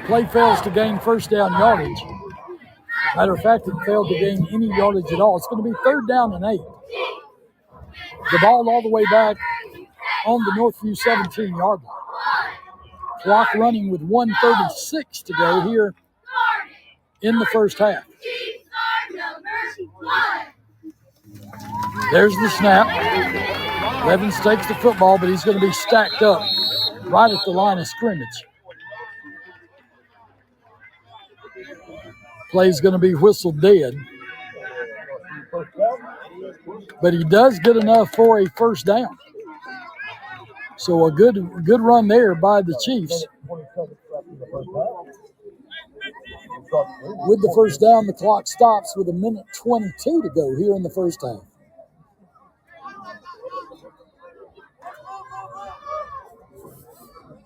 Play fails to gain first down yardage. Matter of fact, it failed to gain any yardage at all. It's going to be 3rd down and 8. The ball all the way back on the Northview 17-yard line. Clock running with 1:36 to go here in the first half. There's the snap. Levins takes the football, but he's going to be stacked up right at the line of scrimmage. Play's going to be whistled dead. But he does get enough for a first down. So a good run there by the Chiefs. With the first down, the clock stops with 1:22 to go here in the first half.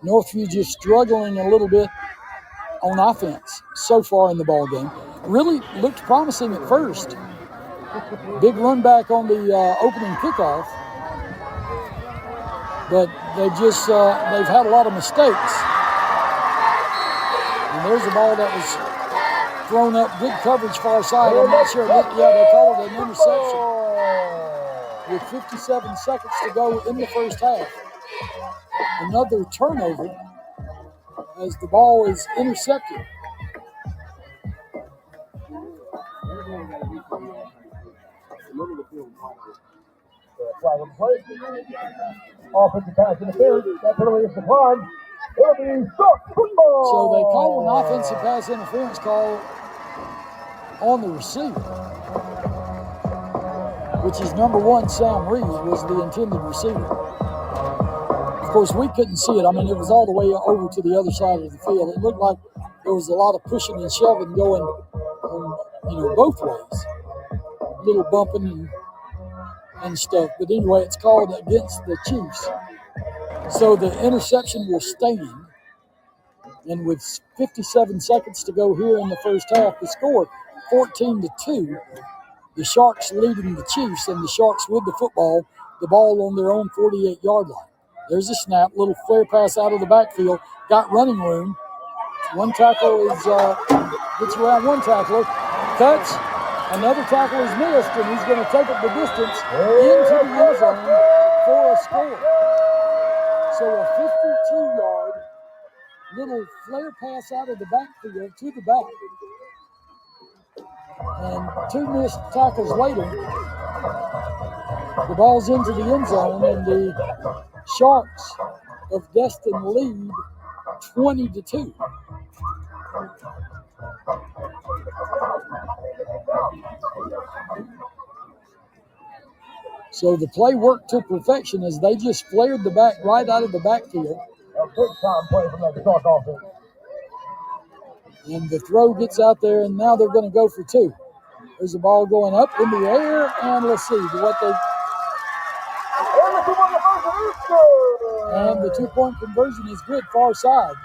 Northview just struggling a little bit on offense so far in the ball game. Really looked promising at first. Big run back on the opening kickoff. But they've had a lot of mistakes. And there's a ball that was thrown up, good coverage far side. I'm not sure. They called it an interception. With 57 seconds to go in the first half. Another turnover as the ball is intercepted. Flag on the play. Offensive pass interference. That penalty is declined. It'll be short football. So they call an offensive pass interference call on the receiver, which is number 1, Sam Reed, was the intended receiver. Of course, we couldn't see it. I mean, it was all the way over to the other side of the field. It looked like there was a lot of pushing and shoving going, both ways. A little bumping and stuff. But anyway, it's called against the Chiefs. So the interception will stand. And with 57 seconds to go here in the first half, the score 14-2. The Sharks leading the Chiefs, and the Sharks with the football, the ball on their own 48-yard line. There's a snap, little flare pass out of the backfield. Got running room. One tackle gets around one tackler, cuts. Another tackle is missed, and he's going to take it the distance into the end zone for a score. So a 52-yard little flare pass out of the backfield to the back. And 2 missed tackles later, the ball's into the end zone, and the Sharks of Destin lead 20-2. So the play worked to perfection as they just flared the back right out of the backfield. A big time play from that Shark offense. And the throw gets out there, and now they're going to go for 2. There's a ball going up in the air, and let's see what they. And the 2-point conversion is good far side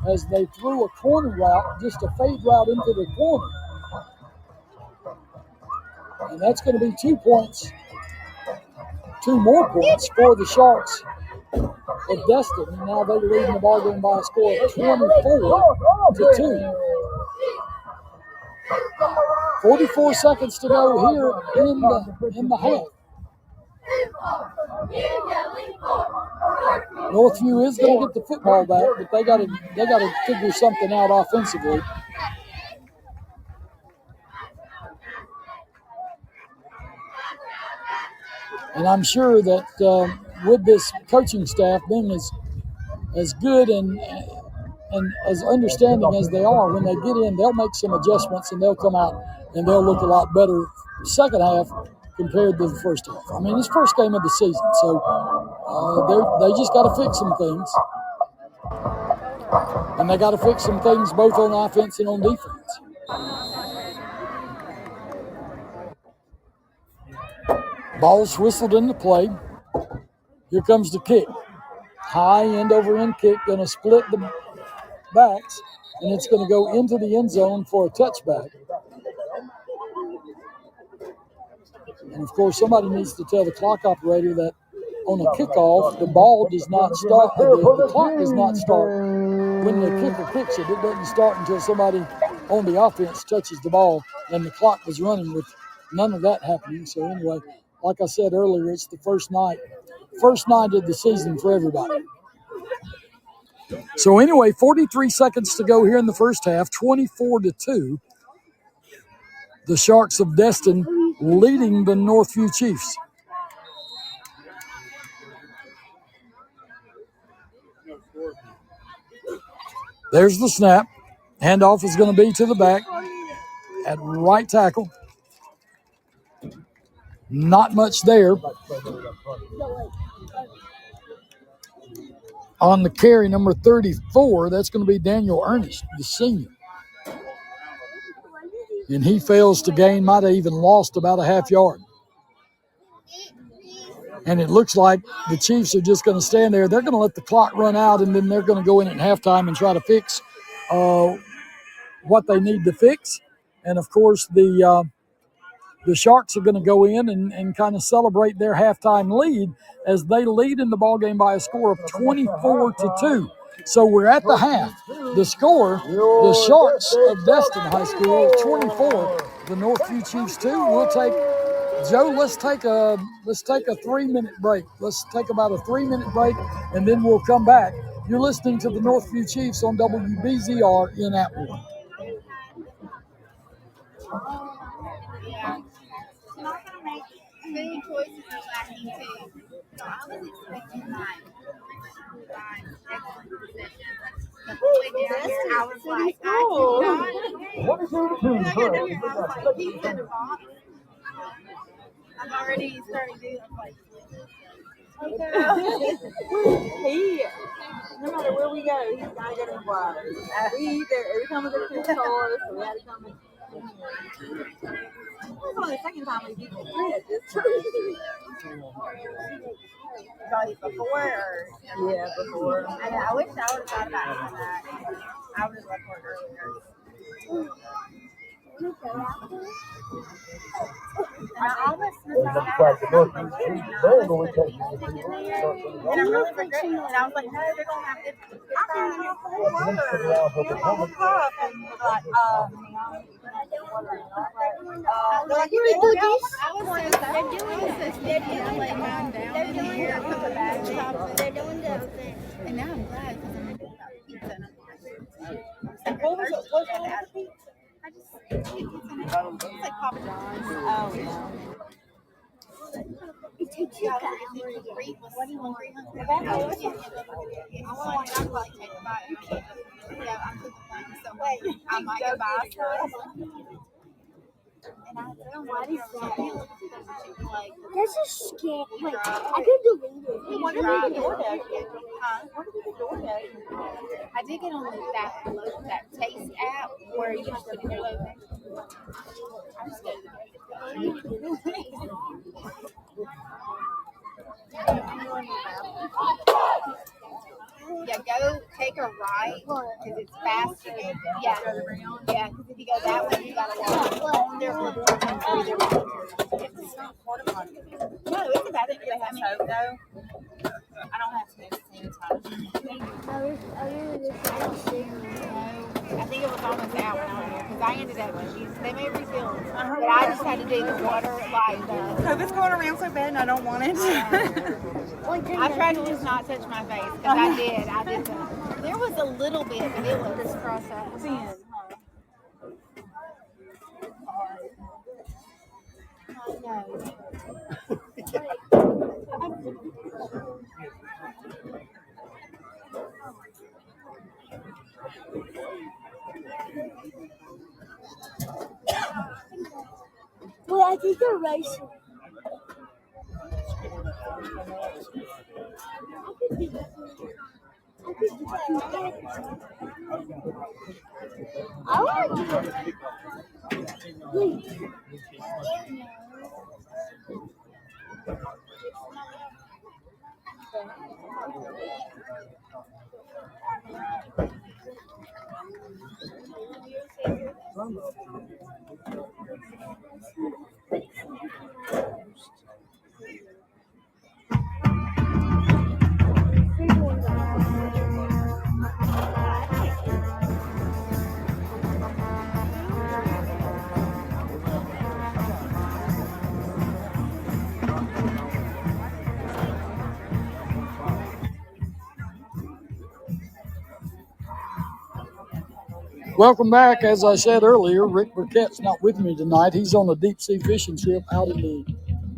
as they threw a corner route, just a fade route into the corner. And that's going to be 2 points 2 more points for the Sharks of Destin. And now they're leading the ball game by a score of 24-2. 44 seconds to go here in the half. Northview is going to get the football back, but they got to figure something out offensively. And I'm sure that with this coaching staff being as good and as understanding as they are, when they get in, they'll make some adjustments and they'll come out and they'll look a lot better second half compared to the first half. I mean, it's first game of the season, so they just got to fix some things. And they got to fix some things both on offense and on defense. Ball's whistled into play. Here comes the kick. High end over end kick, going to split the backs, and it's going to go into the end zone for a touchback. And of course, somebody needs to tell the clock operator that on a kickoff, the ball does not start, the clock does not start when the kicker kicks it. It doesn't start until somebody on the offense touches the ball, and the clock was running with none of that happening. So anyway, like I said earlier, it's the first night of the season for everybody. So anyway, 43 seconds to go here in the first half, 24-2. The Sharks of Destin leading the Northview Chiefs. There's the snap. Handoff is going to be to the back at right tackle. Not much there. On the carry, number 34, that's going to be Daniel Ernest, the senior. And he fails to gain, might have even lost about a half yard. And it looks like the Chiefs are just going to stand there. They're going to let the clock run out, and then they're going to go in at halftime and try to fix what they need to fix. And, of course, the Sharks are going to go in and kind of celebrate their halftime lead as they lead in the ballgame by a score of 24-2. So we're at the half. The score, the Sharks of Destin High School 24, the Northview Chiefs 2. We'll take, Joe, let's take a 3-minute break. Let's take about a 3-minute break, and then we'll come back. You're listening to the Northview Chiefs on WBZR in Atwood. Food choices are lacking too. So I was expecting like excellent possessions. But the way down here, I was like, I was like, pizza in a box. I'm already starting to do like No matter where we go, he's got to get involved. We eat there every time we go to the store, so we had to come in. It's only the second time we've eaten it this trip. before or Yeah, before. I wish I would have thought about that. I would have left work earlier. I almost missed out on and I really regret it. And I was like, no, they're going to have good They're like, you do this? I was so steady to lay mine down in here and put the bag chops They're doing the thing. and now I'm glad because I'm doing pizza and I'm What was it? What's on the pizza? I just it's like Papa John's. Oh, yeah. It takes you What do you want? Yeah, I'm cooking things, so I might go buy some. And I don't What is that? like That's a scam. Wait, I could delete it. What did we do DoorDash? What did we do DoorDash? I did get on that Taste app where you just put in your location. I'm just yeah, go take a ride right? Because it's faster. Yeah. Yeah, because if you go that way, you got to walk. They're No, it's about it. They have soap, though. I don't have to I think it was almost out when I went there because I ended up they made refills, but I just had to do the water like the. COVID's going around so bad and I don't want it. I tried to just not touch my face because I did. There was a little bit, but it was cross out thin. Well, I think they're racing. I want to. Please. Welcome back. As I said earlier, Rick Burkett's not with me tonight. He's on a deep sea fishing trip out in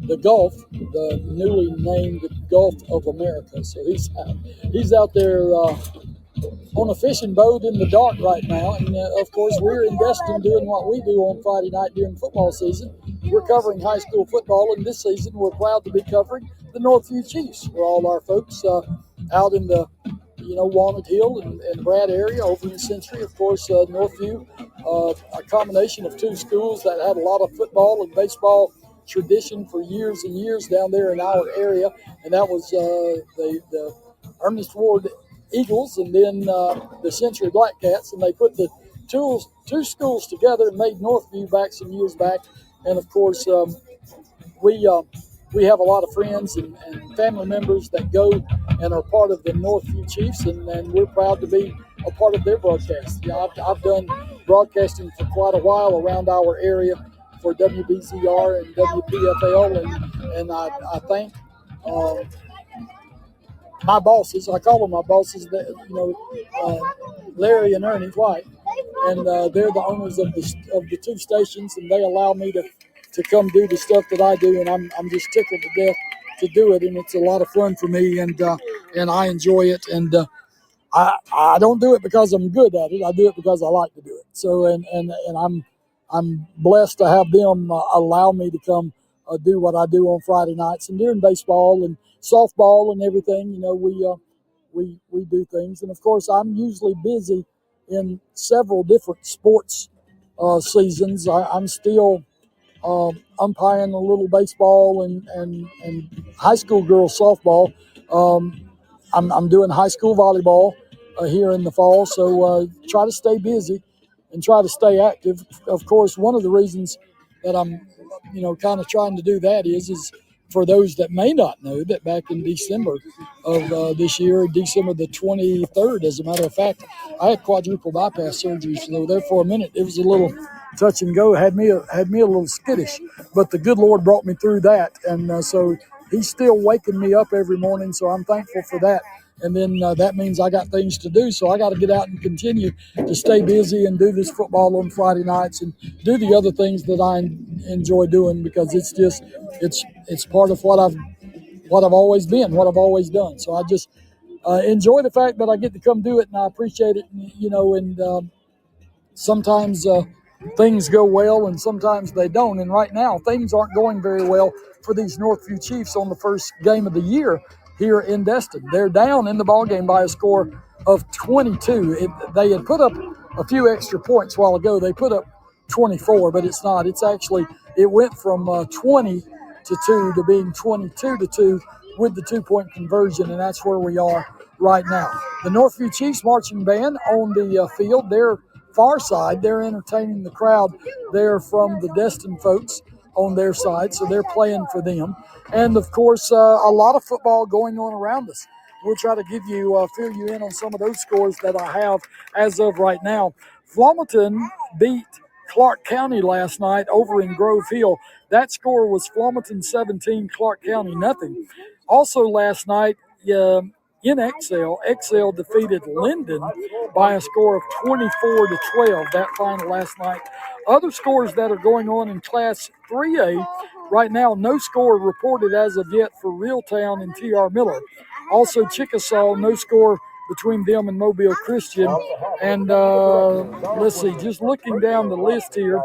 the Gulf, the newly named Gulf of America. So he's out there on a fishing boat in the dark right now. And of course, we're in Destin doing what we do on Friday night during football season. We're covering high school football, and this season we're proud to be covering the Northview Chiefs for all our folks out in the Walnut Hill and Brad area over in Century. Of course, Northview, a combination of two schools that had a lot of football and baseball tradition for years and years down there in our area, and that was the Ernest Ward Eagles and then the Century Black Cats, and they put the two schools together and made Northview back some years back. And of course, we have a lot of friends and family members that go and are part of the Northview Chiefs, and we're proud to be a part of their broadcast. I've done broadcasting for quite a while around our area for WBZR and WPFL, and I thank my bosses. I call them my bosses, Larry and Ernie White, and they're the owners of the two stations, and they allow me to come do the stuff that I do, and I'm just tickled to death to do it, and it's a lot of fun for me, and I enjoy it, and I don't do it because I'm good at it. I do it because I like to do it. So and I'm blessed to have them allow me to come do what I do on Friday nights, and during baseball and softball and everything. We do things, and of course I'm usually busy in several different sports seasons. I'm still umpiring a little baseball and high school girls softball. I'm doing high school volleyball here in the fall, so try to stay busy and try to stay active. Of course, one of the reasons that I'm, kind of trying to do that is for those that may not know that back in December of this year, December the 23rd, as a matter of fact, I had quadruple bypass surgery. So there for a minute, it was a little touch and go, had me a little skittish, but the good Lord brought me through that. And so he's still waking me up every morning. So I'm thankful for that. And then that means I got things to do. So I got to get out and continue to stay busy and do this football on Friday nights and do the other things that I enjoy doing, because it's part of what I've always been, what I've always done. So I just enjoy the fact that I get to come do it, and I appreciate it. And sometimes things go well and sometimes they don't. And right now things aren't going very well for these Northview Chiefs on the first game of the year here in Destin. They're down in the ball game by a score of 22. They had put up a few extra points a while ago. They put up 24, but it's not. It's actually, it went from 20-2 to being 22-2 with the 2-point conversion, and that's where we are right now. The Northview Chiefs marching band on the field, they're far side. They're entertaining the crowd there from the Destin folks on their side, so they're playing for them. And, of course, a lot of football going on around us. We'll try to give you, fill you in on some of those scores that I have as of right now. Flomaton beat Clark County last night over in Grove Hill. That score was Flomaton 17, Clark County nothing. Also last night, in Excel defeated Linden by a score of 24-12, that final last night. Other scores that are going on in Class 3A, right now, no score reported as of yet for Reeltown and T.R. Miller. Also, Chickasaw, no score between them and Mobile Christian. And let's see, just looking down the list here,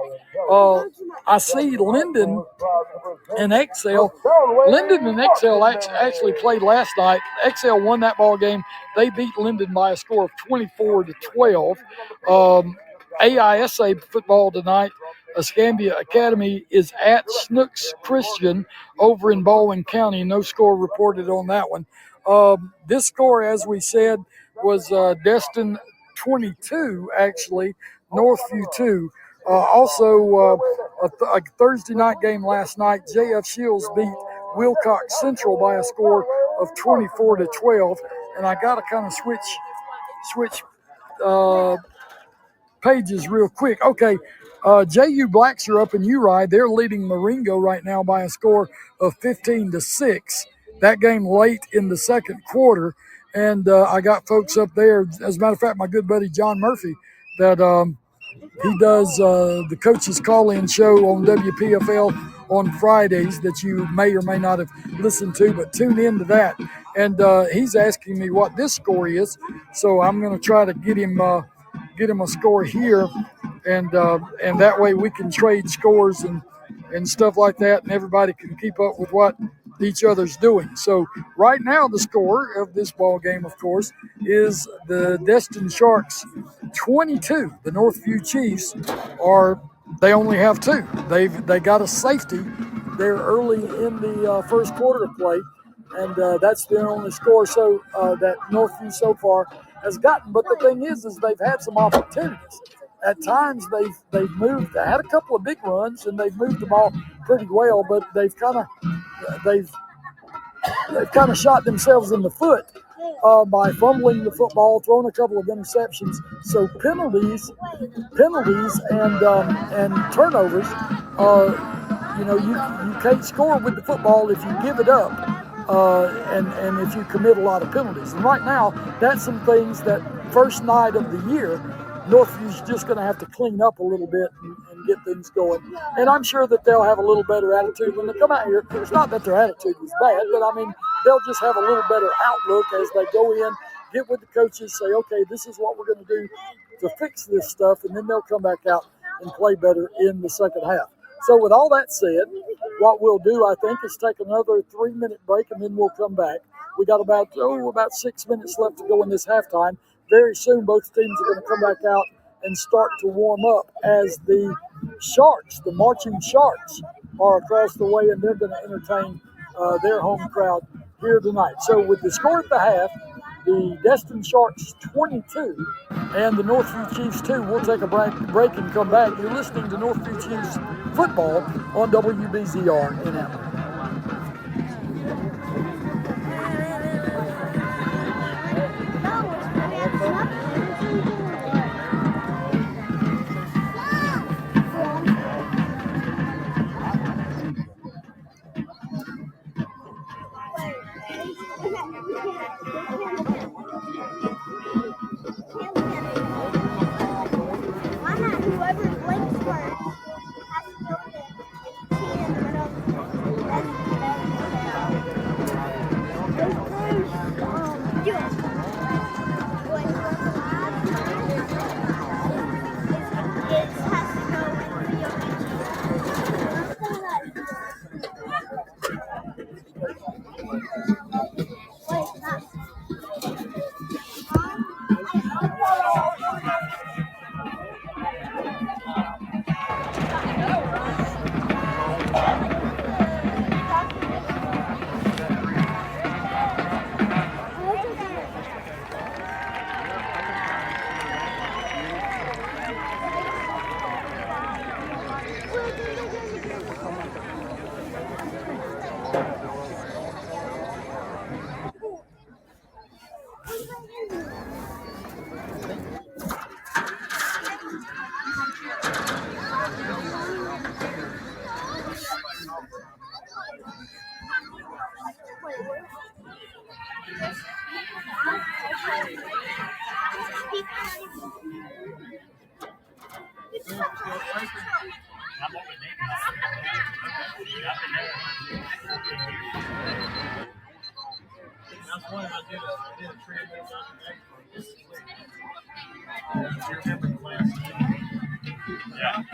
I see Linden and Excel. Linden and Excel actually played last night. Excel won that ball game. They beat Linden by a score of 24-12. AISA football tonight. Escambia Academy is at Snooks Christian over in Baldwin County. No score reported on that one. This score, as we said, was Destin 22, actually, Northview 2. Also, a Thursday night game last night, J.F. Shields beat Wilcox Central by a score of 24-12. And I got to kind of switch pages real quick. Okay, J.U. Blacksher up in Uri. They're leading Marengo right now by a score of 15-6. That game late in the second quarter. And I got folks up there. As a matter of fact, my good buddy John Murphy, that he does the Coaches Call-In show on WPFL on Fridays that you may or may not have listened to, but tune into that. And he's asking me what this score is, so I'm going to try to get him a score here, and that way we can trade scores and stuff like that, and everybody can keep up with what each other's doing. So right now the score of this ball game, of course, is the Destin Sharks 22. The Northview Chiefs they only have 2. They got a safety there early in the first quarter of play, and that's the only score that Northview so far has gotten. But the thing is they've had some opportunities. At times they've moved. They had a couple of big runs and they've moved the ball pretty well, but they've kind of shot themselves in the foot by fumbling the football, throwing a couple of interceptions. So penalties and turnovers. You can't score with the football if you give it up. And if you commit a lot of penalties. And right now, that's some things that first night of the year, Northview's just going to have to clean up a little bit and get things going. And I'm sure that they'll have a little better attitude when they come out here. It's not that their attitude was bad, but I mean, they'll just have a little better outlook as they go in, get with the coaches, say, okay, this is what we're going to do to fix this stuff, and then they'll come back out and play better in the second half. So with all that said, what we'll do, I think, is take another 3-minute break, and then we'll come back. We got about 6 minutes left to go in this halftime. Very soon, both teams are going to come back out and start to warm up as the Sharks, the marching Sharks, are across the way, and they're going to entertain their home crowd here tonight. So with the score at the half, the Destin Sharks 22 and the Northview Chiefs 2. We'll take a break and come back. You're listening to Northview Chiefs football on WBZR in Atlanta. That's one I did a treadmill this week. You remember the last time? Yeah.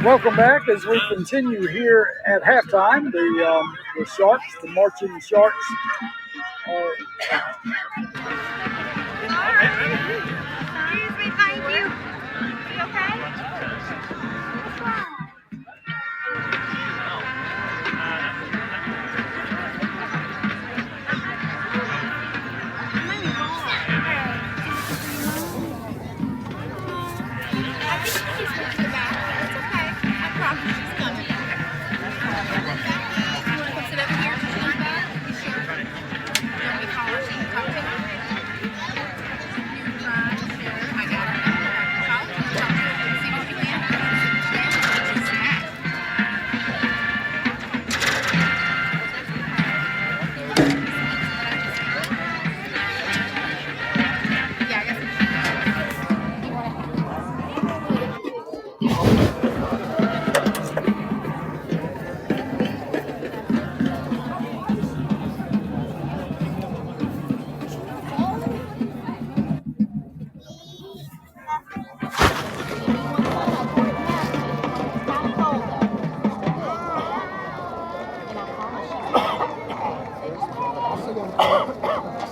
Welcome back as we continue here at halftime. The Sharks, the marching Sharks. Excuse me, thank you. You okay? I think she's going to the bathroom. It's okay. I promise she's coming. You want to come sit over here till she comes back? You sure? You want me to call her so you can talk to her? You're trying, sure. I got her number. Call her. Talk to her. See what you can. Get you a snack. Yeah, I guess you want to.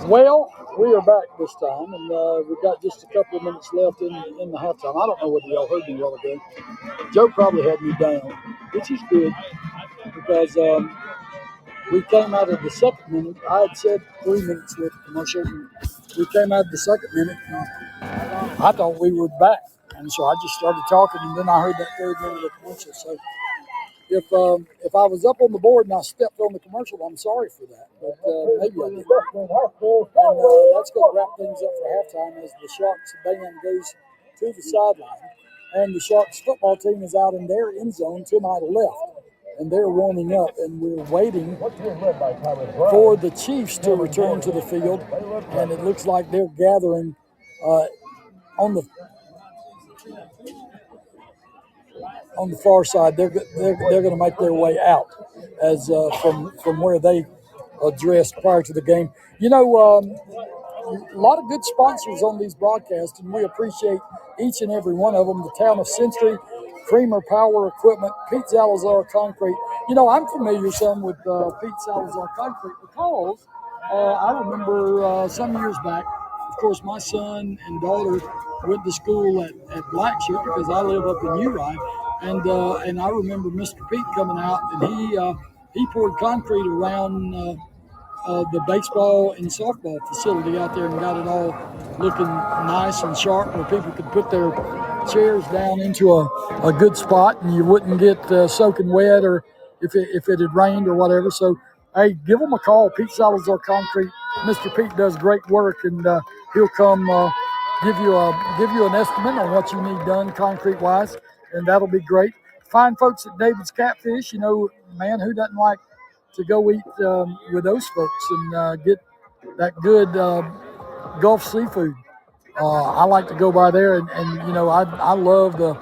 Well, we are back this time, and we've got just a couple of minutes left in the halftime. I don't know whether y'all heard me a while ago. Joe probably had me down, which is good because we came out of the second minute. I had said 3 minutes with commercial. And we came out of the second minute, and I thought we were back. And so I just started talking, and then I heard that third minute of commercial. So if I was up on the board and I stepped on the commercial, I'm sorry for that. But maybe I did. And that's going to wrap things up for halftime as the Sharks band goes to the sideline. And the Sharks football team is out in their end zone to my left. And they're warming up, and we're waiting for the Chiefs to return to the field. And it looks like they're gathering on the far side. They're going to make their way out as from where they addressed prior to the game. You know, a lot of good sponsors on these broadcasts, and we appreciate each and every one of them. The Town of Century, Creamer Power Equipment, Pete Salazar Concrete. You know, I'm familiar some with Pete Salazar Concrete because I remember some years back, of course, my son and daughter went to school at Blackshirt because I live up in Uri. And I remember Mr. Pete coming out, and he poured concrete around the baseball and softball facility out there and got it all looking nice and sharp where people could put their chairs down into a good spot and you wouldn't get soaking wet or if it had rained or whatever. So, hey, give them a call, Pete Salazar Concrete. Mr. Pete does great work, and he'll come give you an estimate on what you need done concrete-wise, and that'll be great. Fine folks at David's Catfish, you know, man, who doesn't like to go eat with those folks and get that good Gulf seafood. I like to go by there, and you know, I love the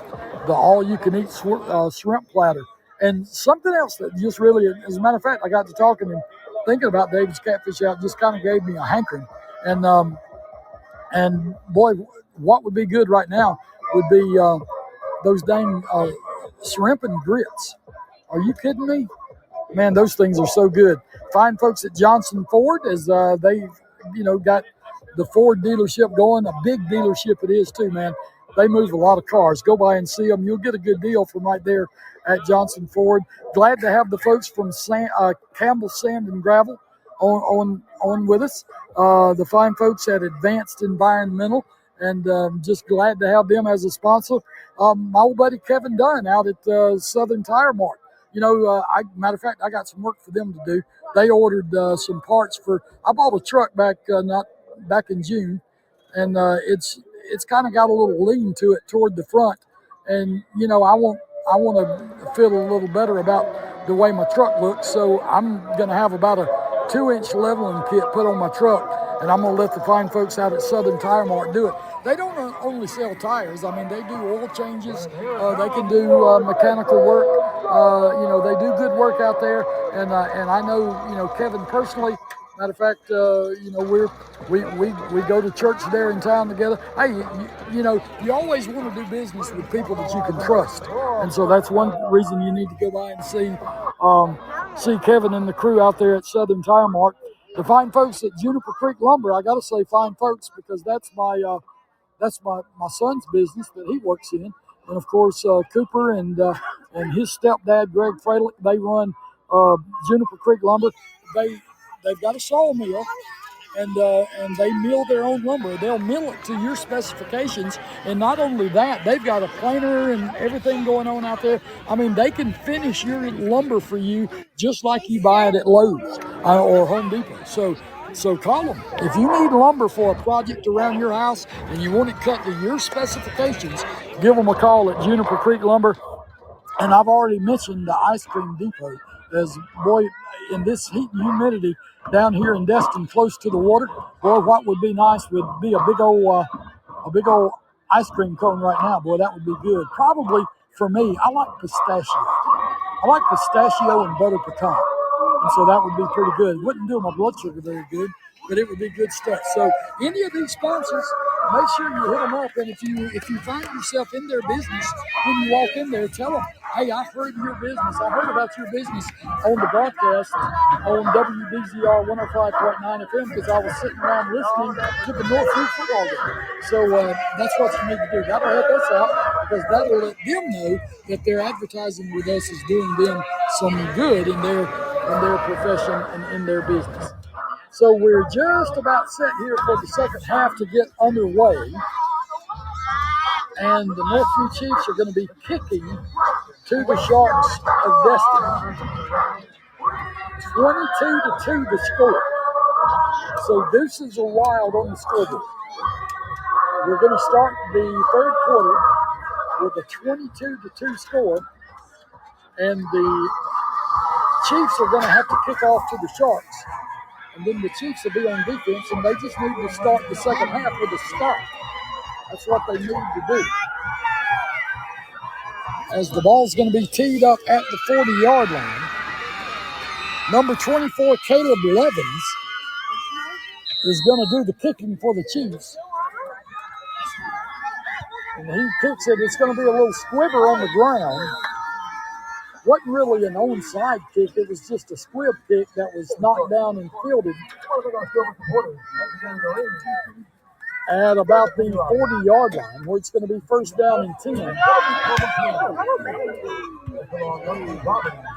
all-you-can-eat shrimp platter. And something else that just really, as a matter of fact, I got to talking and thinking about David's Catfish out, just kind of gave me a hankering. And boy, what would be good right now would be those dang shrimp and grits. Are you kidding me? Man, those things are so good. Fine folks at Johnson Ford, as they, you know, got the Ford dealership going. A big dealership it is too, man. they move a lot of cars. Go by and see them. You'll get a good deal from right there at Johnson Ford. Glad to have the folks from Campbell Sand and Gravel on with us. The fine folks at Advanced Environmental, and just glad to have them as a sponsor. My old buddy Kevin Dunn out at Southern Tire Mart. Matter of fact, I got some work for them to do. They ordered some parts for. I bought a truck back in June, and it's kind of got a little lean to it toward the front, and I want to feel a little better about the way my truck looks. So I'm going to have about a 2-inch leveling kit put on my truck, and I'm going to let the fine folks out at Southern Tire Mart do it. They don't only sell tires. I mean, they do oil changes. They can do mechanical work. They do good work out there. And I know, Kevin personally. Matter of fact, we go to church there in town together. Hey, you always want to do business with people that you can trust, and so that's one reason you need to go by and see Kevin and the crew out there at Southern Tire Mart. The fine folks at Juniper Creek Lumber, I got to say fine folks because that's my son's business that he works in, and of course Cooper and his stepdad Greg Freilich, they run Juniper Creek Lumber. They've got a sawmill, and they mill their own lumber. They'll mill it to your specifications, and not only that, they've got a planer and everything going on out there. I mean, they can finish your lumber for you just like you buy it at Lowe's or Home Depot. So call them. If you need lumber for a project around your house and you want it cut to your specifications, give them a call at Juniper Creek Lumber. And I've already mentioned the ice cream depot. As boy, in this heat and humidity down here in Destin, close to the water, boy, what would be nice would be a big old ice cream cone right now. Boy, that would be good. Probably for me, I like pistachio. I like pistachio and butter pecan, and so that would be pretty good. It wouldn't do my blood sugar very good, but it would be good stuff. So any of these sponsors, make sure you hit them up. And if you find yourself in their business, when you walk in there, tell them, hey, I heard your business. I heard about your business on the broadcast on WBZR 105.9 FM because I was sitting around listening to the Northview football game. So that's what you need to do. That'll help us out because that'll let them know that their advertising with us is doing them some good in their profession and in their business. So we're just about set here for the second half to get underway. And the Northview Chiefs are going to be kicking to the Sharks of Destin. 22-2 the score. So deuces are wild on the scoreboard. We're going to start the third quarter with a 22-2 score. And the Chiefs are going to have to kick off to the Sharks. And then the Chiefs will be on defense, and they just need to start the second half with a stop. That's what they need to do. As the ball's going to be teed up at the 40-yard line, number 24, Caleb Levins, is going to do the kicking for the Chiefs. And he kicks it. It's going to be a little squibber on the ground. Wasn't really an onside kick. It was just a squib kick that was knocked down and fielded at about the 40-yard line, where it's going to be first down and 10.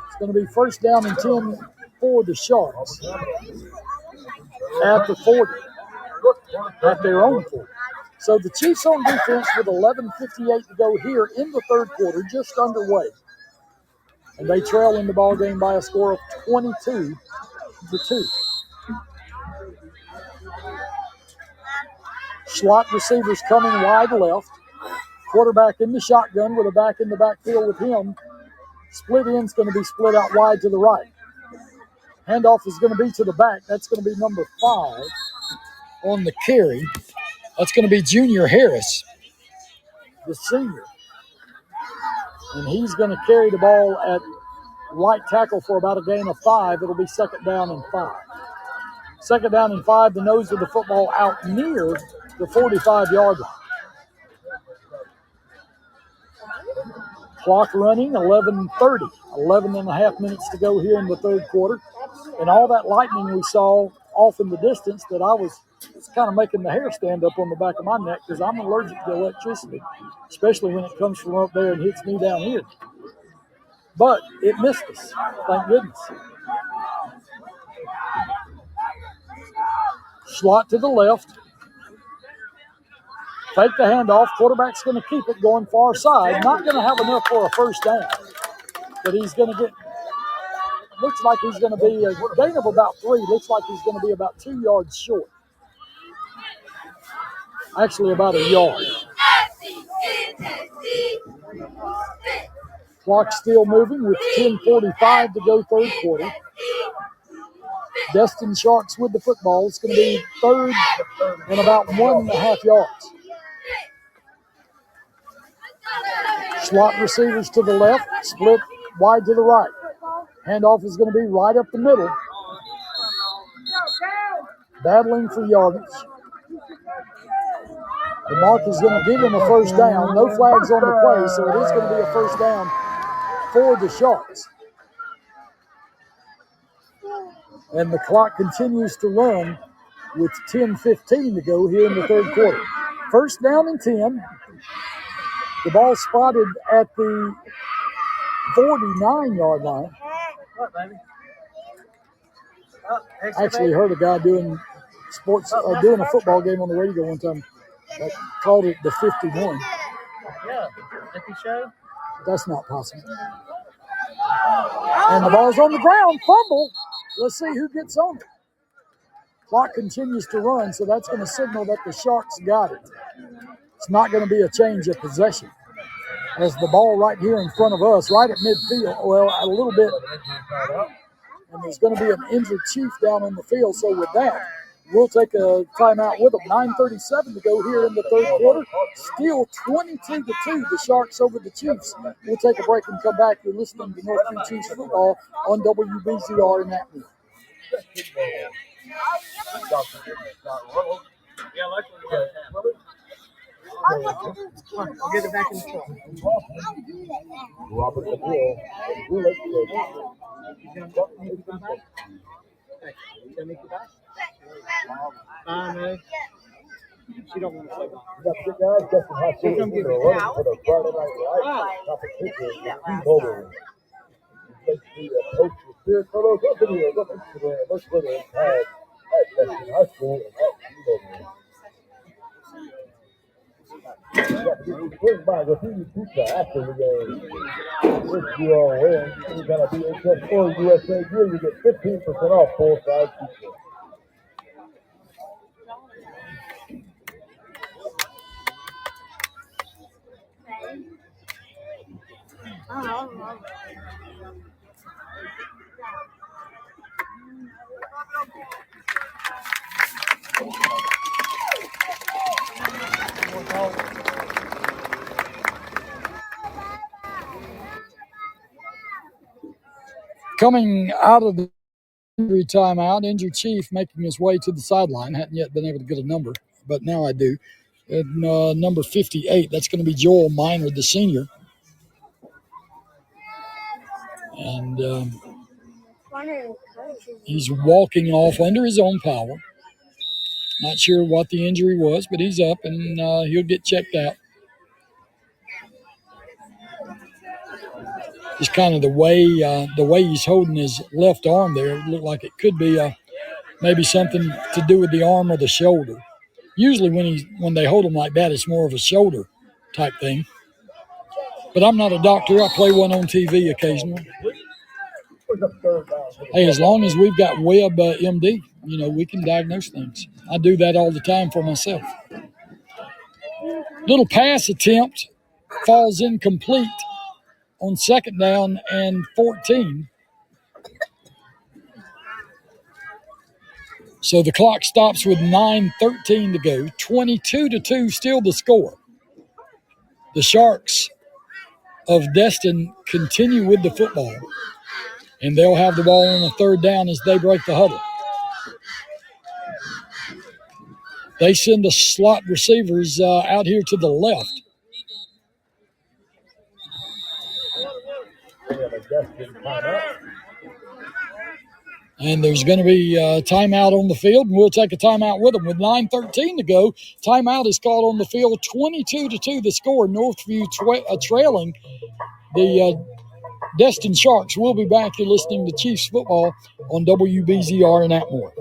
It's going to be first down and 10 for the Sharks at the 40, at their own 40. So the Chiefs on defense with 11:58 to go here in the third quarter, just underway. And they trail in the ball game by a score of 22-2. Slot receivers coming wide left. Quarterback in the shotgun with a back in the backfield with him. Split end's going to be split out wide to the right. Handoff is going to be to the back. That's going to be number 5 on the carry. That's going to be Junior Harris, the senior. And he's going to carry the ball at right tackle for about a gain of 5. It'll be second down and 5. Second down and 5, the nose of the football out near the 45-yard line. Clock running, 11:30. 11 and a half minutes to go here in the third quarter. And all that lightning we saw off in the distance that I was It's kind of making the hair stand up on the back of my neck because I'm allergic to electricity, especially when it comes from up there and hits me down here. But it missed us, thank goodness. Slot to the left. Fake the handoff. Quarterback's going to keep it going far side. Not going to have enough for a first down, but he's going to get. Looks like he's going to be a gain of about 3. Looks like he's going to be about 2 yards short. Actually, about a yard. Clock still moving with 10:45 to go third quarter. Destin Sharks with the football. It's going to be third and about 1.5 yards. Slot receivers to the left, split wide to the right. Handoff is going to be right up the middle. Battling for yardage. The mark is going to give him a first down. No flags on the play, so it is going to be a first down for the Sharks. And the clock continues to run with 10:15 to go here in the third quarter. First down and 10. The ball spotted at the 49-yard line. Actually heard a guy doing doing a football game on the radio one time. Called it the 51. Yeah. Nicky Show? That's not possible. And the ball's on the ground. Fumble. Let's see who gets on it. Clock continues to run, so that's going to signal that the Sharks got it. It's not going to be a change of possession. As the ball right here in front of us, right at midfield, well, a little bit. And there's going to be an injured Chief down on the field. So with that, we'll take a timeout with them. 9:37 to go here in the third quarter. Still 22-2, the Sharks over the Chiefs. We'll take a break and come back. You're listening to Northview Chiefs football on WBZR in Acton. Yeah, luckily. We'll get it back in the truck. Robert McGill. She don't want to play. You got 6 guys, Destin High School is running for the Friday Night Live competition in T-Mobile. Basically, a coach with spirit photos or videos on Instagram. Look for the tag at Destin High School and at T-Mobile. You got to get your swing by Graffiti Pizza after the game. If you are wearing any kind of VHS or USA gear, you get 15% off full-size pizza. Coming out of the injury timeout, injured Chief making his way to the sideline. Hadn't yet been able to get a number, but now I do. And number 58, that's going to be Joel Minor, the senior. And he's walking off under his own power. Not sure what the injury was, but he's up and he'll get checked out. Just kind of the way he's holding his left arm there, it looked like it could be maybe something to do with the arm or the shoulder. Usually when they hold him like that, it's more of a shoulder type thing. But I'm not a doctor. I play one on TV occasionally. Hey, as long as we've got Webb MD, we can diagnose things. I do that all the time for myself. Little pass attempt falls incomplete on second down and 14. So the clock stops with 9:13 to go. 22-2 still the score. The Sharks of Destin continue with the football. And they'll have the ball on the third down as they break the huddle. They send the slot receivers out here to the left. And there's going to be a timeout on the field, and we'll take a timeout with them. With 9:13 to go, timeout is called on the field. 22-2 the score. Northview trailing the Destin Sharks. We'll be back. You're listening to Chiefs football on WBZR in Atmore.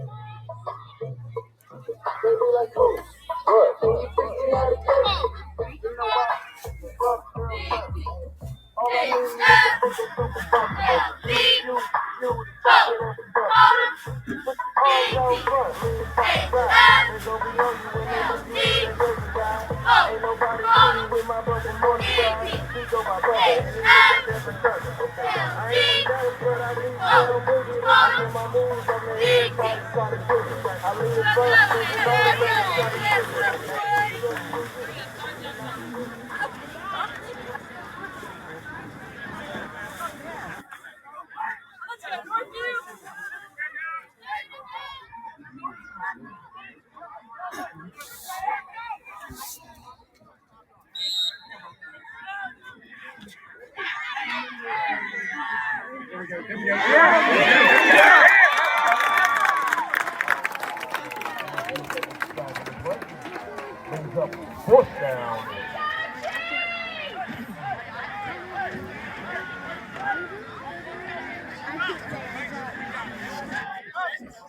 Brings up fourth down.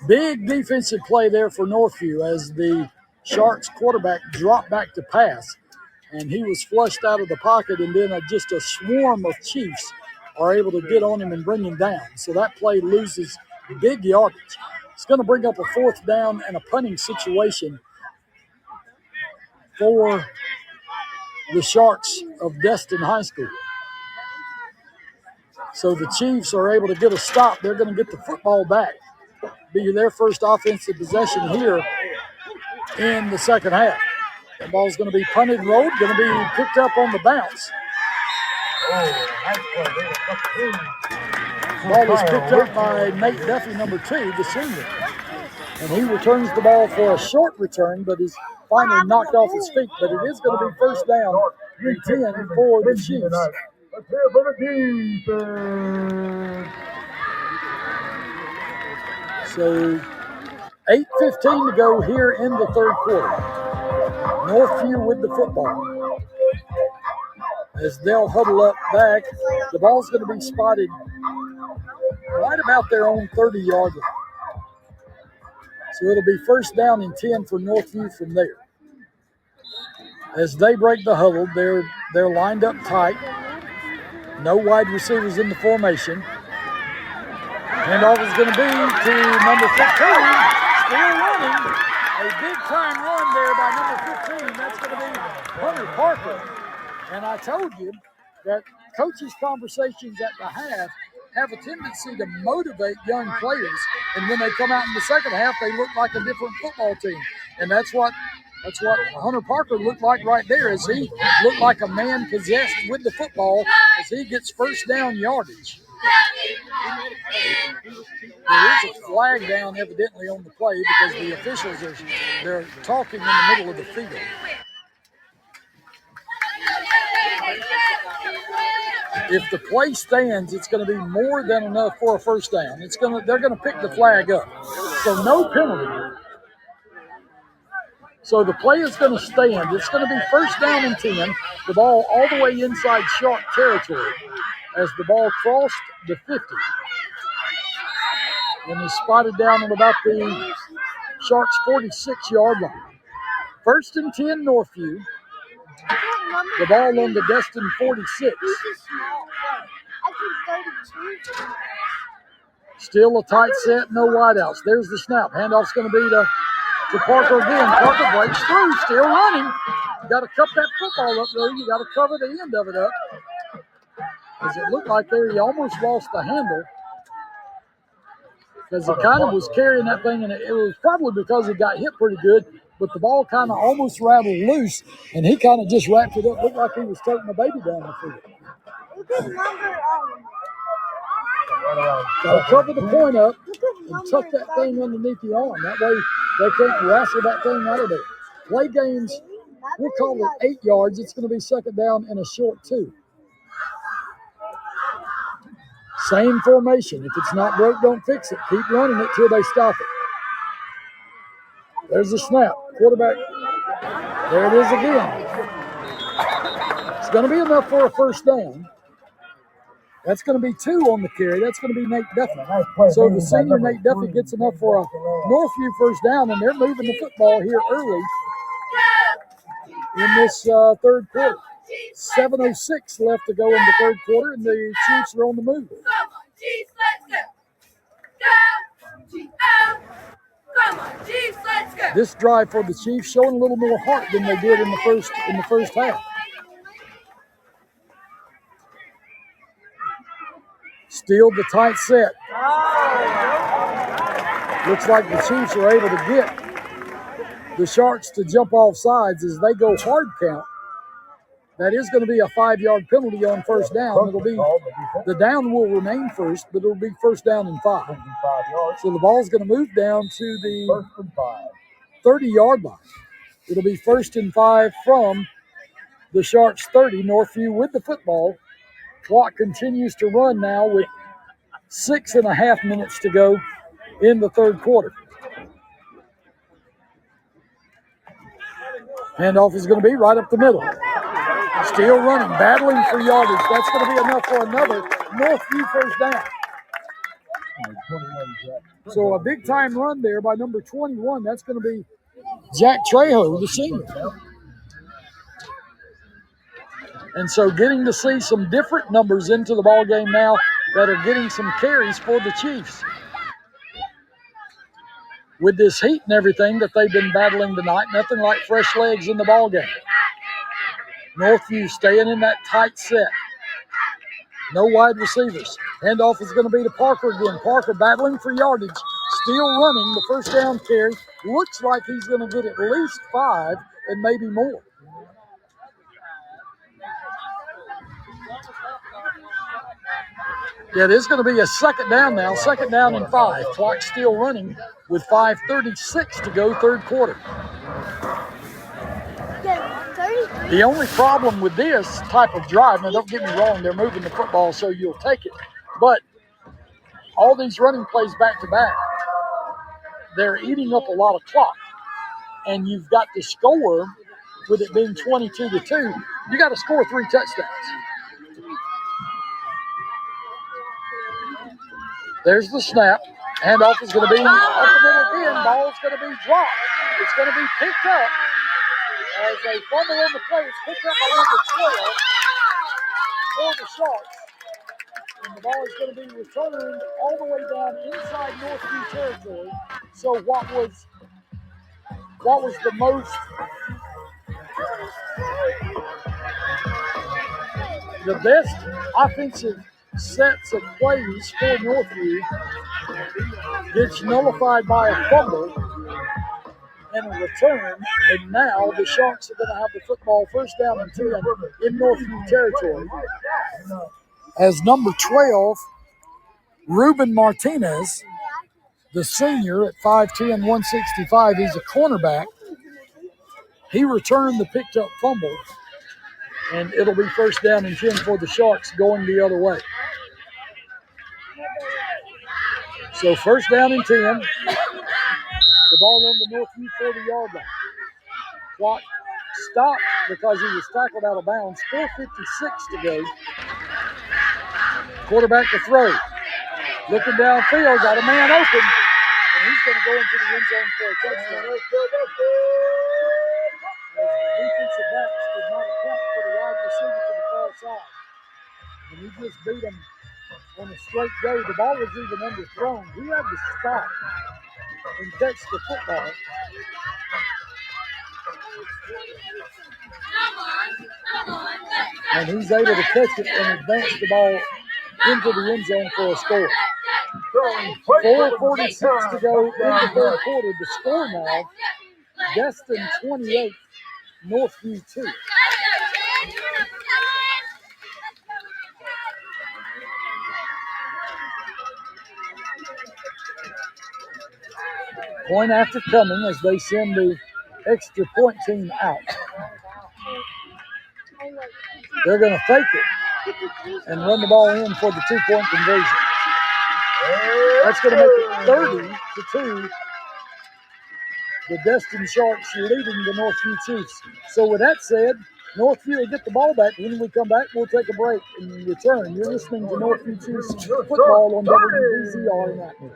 Big defensive play there for Northview as the Sharks quarterback dropped back to pass, and he was flushed out of the pocket, and then just a swarm of Chiefs are able to get on him and bring him down. So that play loses big yardage. It's going to bring up a fourth down and a punting situation for the Sharks of Destin High School. So the Chiefs are able to get a stop. They're going to get the football back. Be their first offensive possession here in the second half. The ball's going to be punted and rolled, going to be picked up on the bounce. Ball is picked up by Nate Duffy, number 2, the senior. And he returns the ball for a short return, but is finally knocked off his feet. But it is going to be first down and 10 for the Chiefs. Let's hear it for the defense. So 8:15 to go here in the third quarter. Northview with the football. As they'll huddle up back, the ball's going to be spotted right about their own 30-yard line. So it'll be first down and 10 for Northview from there. As they break the huddle, they're lined up tight. No wide receivers in the formation. Handoff is going to be to number 15, still running. A big-time run there by number 15. That's going to be Hunter Parker. And I told you that coaches' conversations at the half have a tendency to motivate young players. And when they come out in the second half, they look like a different football team. And that's what Hunter Parker looked like right there, as he looked like a man possessed with the football as he gets first down yardage. There is a flag down evidently on the play because the officials they're talking in the middle of the field. If the play stands, it's going to be more than enough for a first down. They're going to pick the flag up. So no penalty. So the play is going to stand. It's going to be first down and 10. The ball all the way inside Shark territory as the ball crossed the 50. And is spotted down on about the Sharks' 46-yard line. First and 10 Northview. The ball on the Destin 46. Still a tight set, no wideouts. There's the snap. Handoff's going to be to Parker again. Parker breaks through, still running. You got to cup that football up there. You got to cover the end of it up. Because it looked like there he almost lost the handle. Because he kind of was carrying that thing, and it was probably because he got hit pretty good, but the ball kind of almost rattled loose, and he kind of just wrapped it up. Looked like he was taking a baby down the field. Got to cover the point up and tuck that thing underneath the arm. That way they can't wrestle that thing out of there. Play games, we'll call it 8 yards. It's going to be second down and a short 2. Same formation. If it's not broke, don't fix it. Keep running it till they stop it. There's the snap. Quarterback. There it is again. It's going to be enough for a first down. That's going to be 2 on the carry. That's going to be Nate Duffy. So the senior Nate Duffy gets enough for a Northview first down, and they're moving the football here early in this third quarter. 7:06 left to go in the third quarter, and the Chiefs are on the move. Come on, Chiefs, let's go. Go, come on, Chiefs, let's go. This drive for the Chiefs showing a little more heart than they did in the first half. Still the tight set. Looks like the Chiefs are able to get the Sharks to jump off sides as they go hard count. That is going to be a 5-yard penalty on first down. It'll be the down will remain first, but it'll be first down and 5. So the ball's going to move down to the 30-yard line. It'll be first and 5 from the Sharks 30. Northview with the football. Clock continues to run now with 6.5 minutes to go in the third quarter. Handoff is going to be right up the middle. Still running, battling for yardage. That's going to be enough for another Northview first down. So a big-time run there by number 21. That's going to be Jack Trejo, the senior. And so getting to see some different numbers into the ball game now that are getting some carries for the Chiefs. With this heat and everything that they've been battling tonight, nothing like fresh legs in the ball game. Northview staying in that tight set. No wide receivers. Handoff is going to be to Parker again. Parker battling for yardage. Still running the first down carry. Looks like he's going to get at least 5 and maybe more. Yeah, it is going to be a second down now. Second down and 5. Clock still running with 5:36 to go third quarter. The only problem with this type of drive, now don't get me wrong, they're moving the football so you'll take it. But all these running plays back to back, they're eating up a lot of clock. And you've got to score, with it being 22-2, you got to score 3 touchdowns. There's the snap. Handoff is going to be up the middle again. Ball's going to be dropped. It's going to be picked up as a fumble on the play. It's picked up by number 12 for the Sharks. And the ball is going to be returned all the way down inside Northview territory. So what was the most the best offensive sets of plays for Northview gets nullified by a fumble and a return, and now the Sharks are going to have the football first down and 10 in Northview territory. As number 12, Ruben Martinez, the senior at 5'10", 165, he's a cornerback. He returned the picked up fumble, and it'll be first down and 10 for the Sharks going the other way. So first down and 10. The ball on the Northview 40-yard line. Clock stopped because he was tackled out of bounds. 4:56 to go. Quarterback to throw. Looking downfield, got a man open, and he's going to go into the end zone for a touchdown. As the defensive backs did not account for the wide receiver to the far side. And he just beat him on a straight go. The ball was even underthrown. He had to stop and catch the football. And he's able to catch it and advance the ball into the end zone for a score. 4:46 to go in the third quarter. The score now, Destin 28, Northview 2. Point after coming as they send the extra point team out. They're going to fake it. and run the ball in for the 2-point conversion. That's going to make it 30-2. The Destin Sharks leading the Northview Chiefs. So with that said, Northview will get the ball back. When we come back, we'll take a break and return. You're listening to Northview Chiefs football on WBZR in Atmore.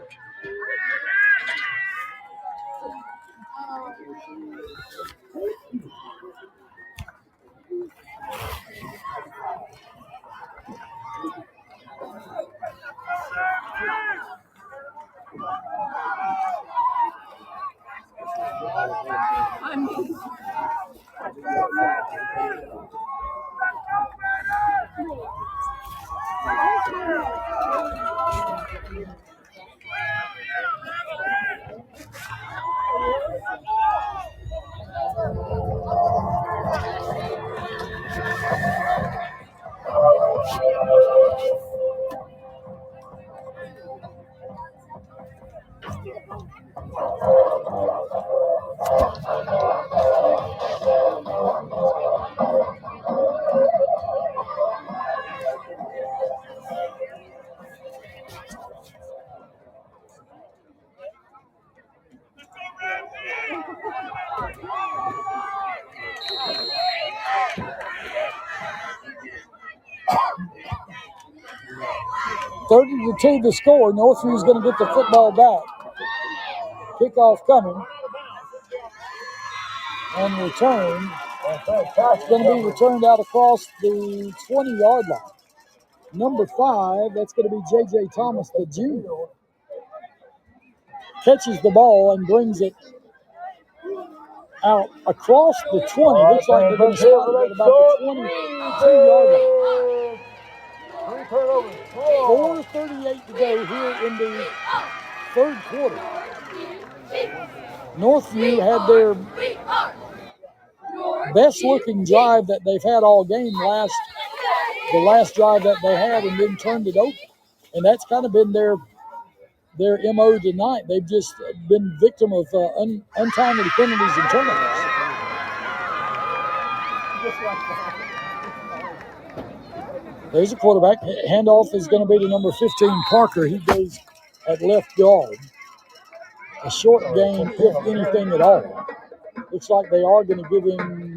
(30-2) the score. Northview's going to get the football back. Kickoff coming. And returned. It's going to be returned out across the 20-yard line. Number 5, that's going to be J.J. Thomas, the junior, catches the ball and brings it out across the 20. Looks like they're going to stop it at about the 22-yard line. 4:38 to go here in the third quarter. Northview had their best-looking drive that they've had all game the last drive that they had, and then turned it over. And that's kind of been their MO tonight. They've just been victim of untimely penalties and turnovers. There's a quarterback. Handoff is going to be to number 15, Parker. He goes at left guard. A short gain, if anything at all. Looks like they are going to give him